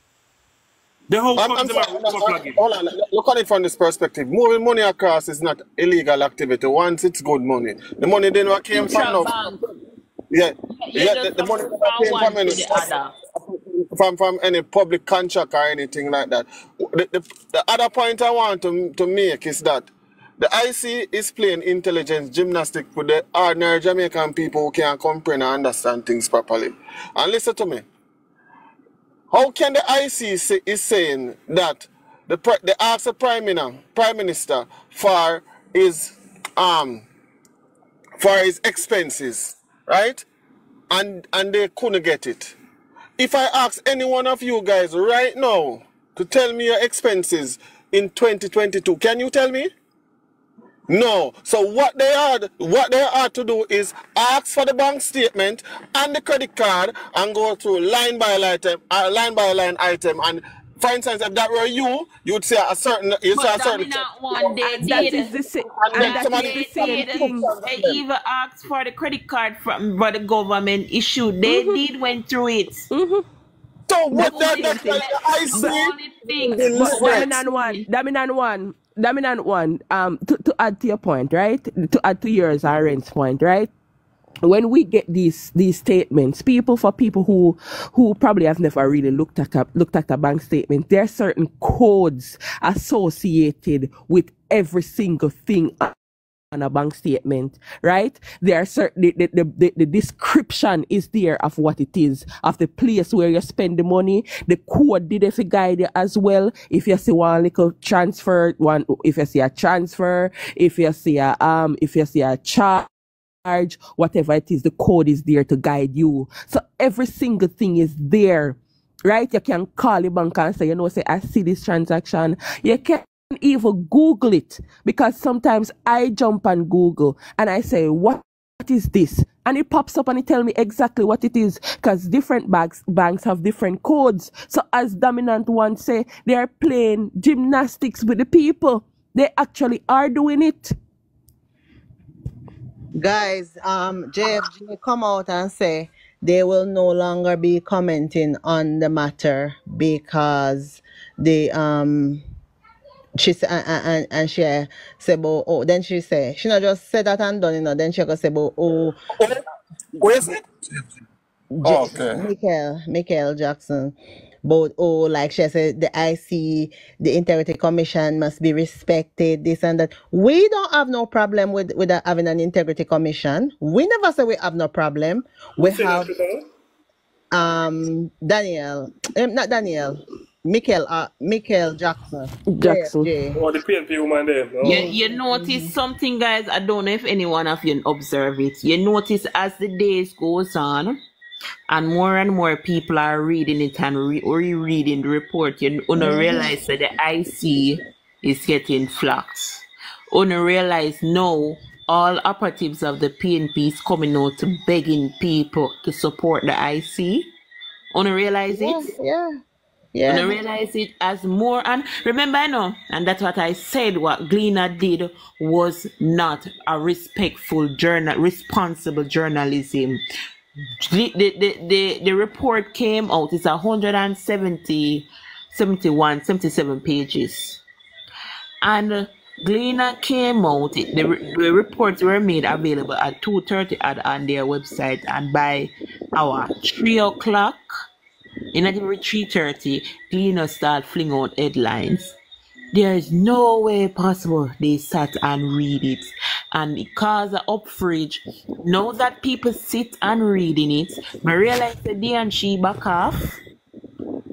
The whole Hold on, look at it from this perspective. Moving money across is not illegal activity once it's good money. The money then what came from no, the money that came from any public contract or anything like that. The other point I want to make is that the IC is playing intelligence gymnastics with the ordinary Jamaican people who can't comprehend and understand things properly. And listen to me. How can the IC is saying that they ask the Prime Minister for his expenses, right? And they couldn't get it. If I ask any one of you guys right now to tell me your expenses in 2022, can you tell me? No. So what they are to do is ask for the bank statement and the credit card and go through line by line item. And for instance, if that were you, you'd say a certain. Not one day. That is the same thing. They even asked for the credit card from the government issue. They did went through it. So what that's like I see. Dominant one, to add to your point, right? To add to yours and Ren's point, right? When we get these statements, people who probably have never really looked at a bank statement, there are certain codes associated with every single thing on a bank statement, right? There are certain the description is there of what it is, of the place where you spend the money. The code did if guide you as well. If you see one little transfer, if you see a transfer, if you see a charge, whatever it is, the code is there to guide you. So every single thing is there, right? You can call the bank and say, say I see this transaction. You can even Google it, because sometimes I jump on Google and I say, what is this? And it pops up and it tells me exactly what it is, because different banks have different codes. So as Dominant one say, they are playing gymnastics with the people. They actually are doing it. Guys, JFG come out and say they will no longer be commenting on the matter because they she said, and she said, then she said, she not just said that and done, then she go say, where's it? Okay. Michael Jackson. Like she said, the IC, the Integrity Commission must be respected, this and that. We don't have no problem with having an Integrity Commission. We never say we have no problem. We have Michael Jackson. Oh, the PNP woman there. Oh. You notice something, guys. I don't know if anyone of you observe it. You notice as the days goes on, and more people are reading it and rereading the report, you realize that the IC is getting flagged. You realize no, all operatives of the PNP is coming out begging people to support the IC. Wanna realize it? Yeah. Wanna realize it as more, and remember, I know, and that's what I said. What Gleaner did was not a responsible journalism. The report came out. It's 77 pages, and Gleaner came out. The reports were made available at 2:30 on their website, and by our 3 o'clock, in at 3:30, Gleaner start flinging out headlines. There is no way possible they sat and read it, and it caused an upfridge. Now that people sit and reading it, I realize that they and she back off.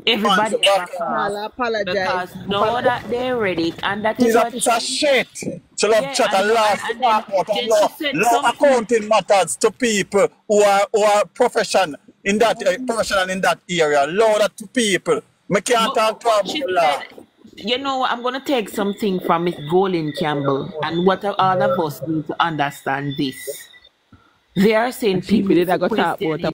Everybody back off because now that they read it, and that is what it's a shit. She love chat and laugh about law accounting matters to people who are professional in that area. Law that to people. I can't talk about law. You know, I'm going to take something from Miss Golin Campbell, and what all of us need to understand this. They are saying people that got talk about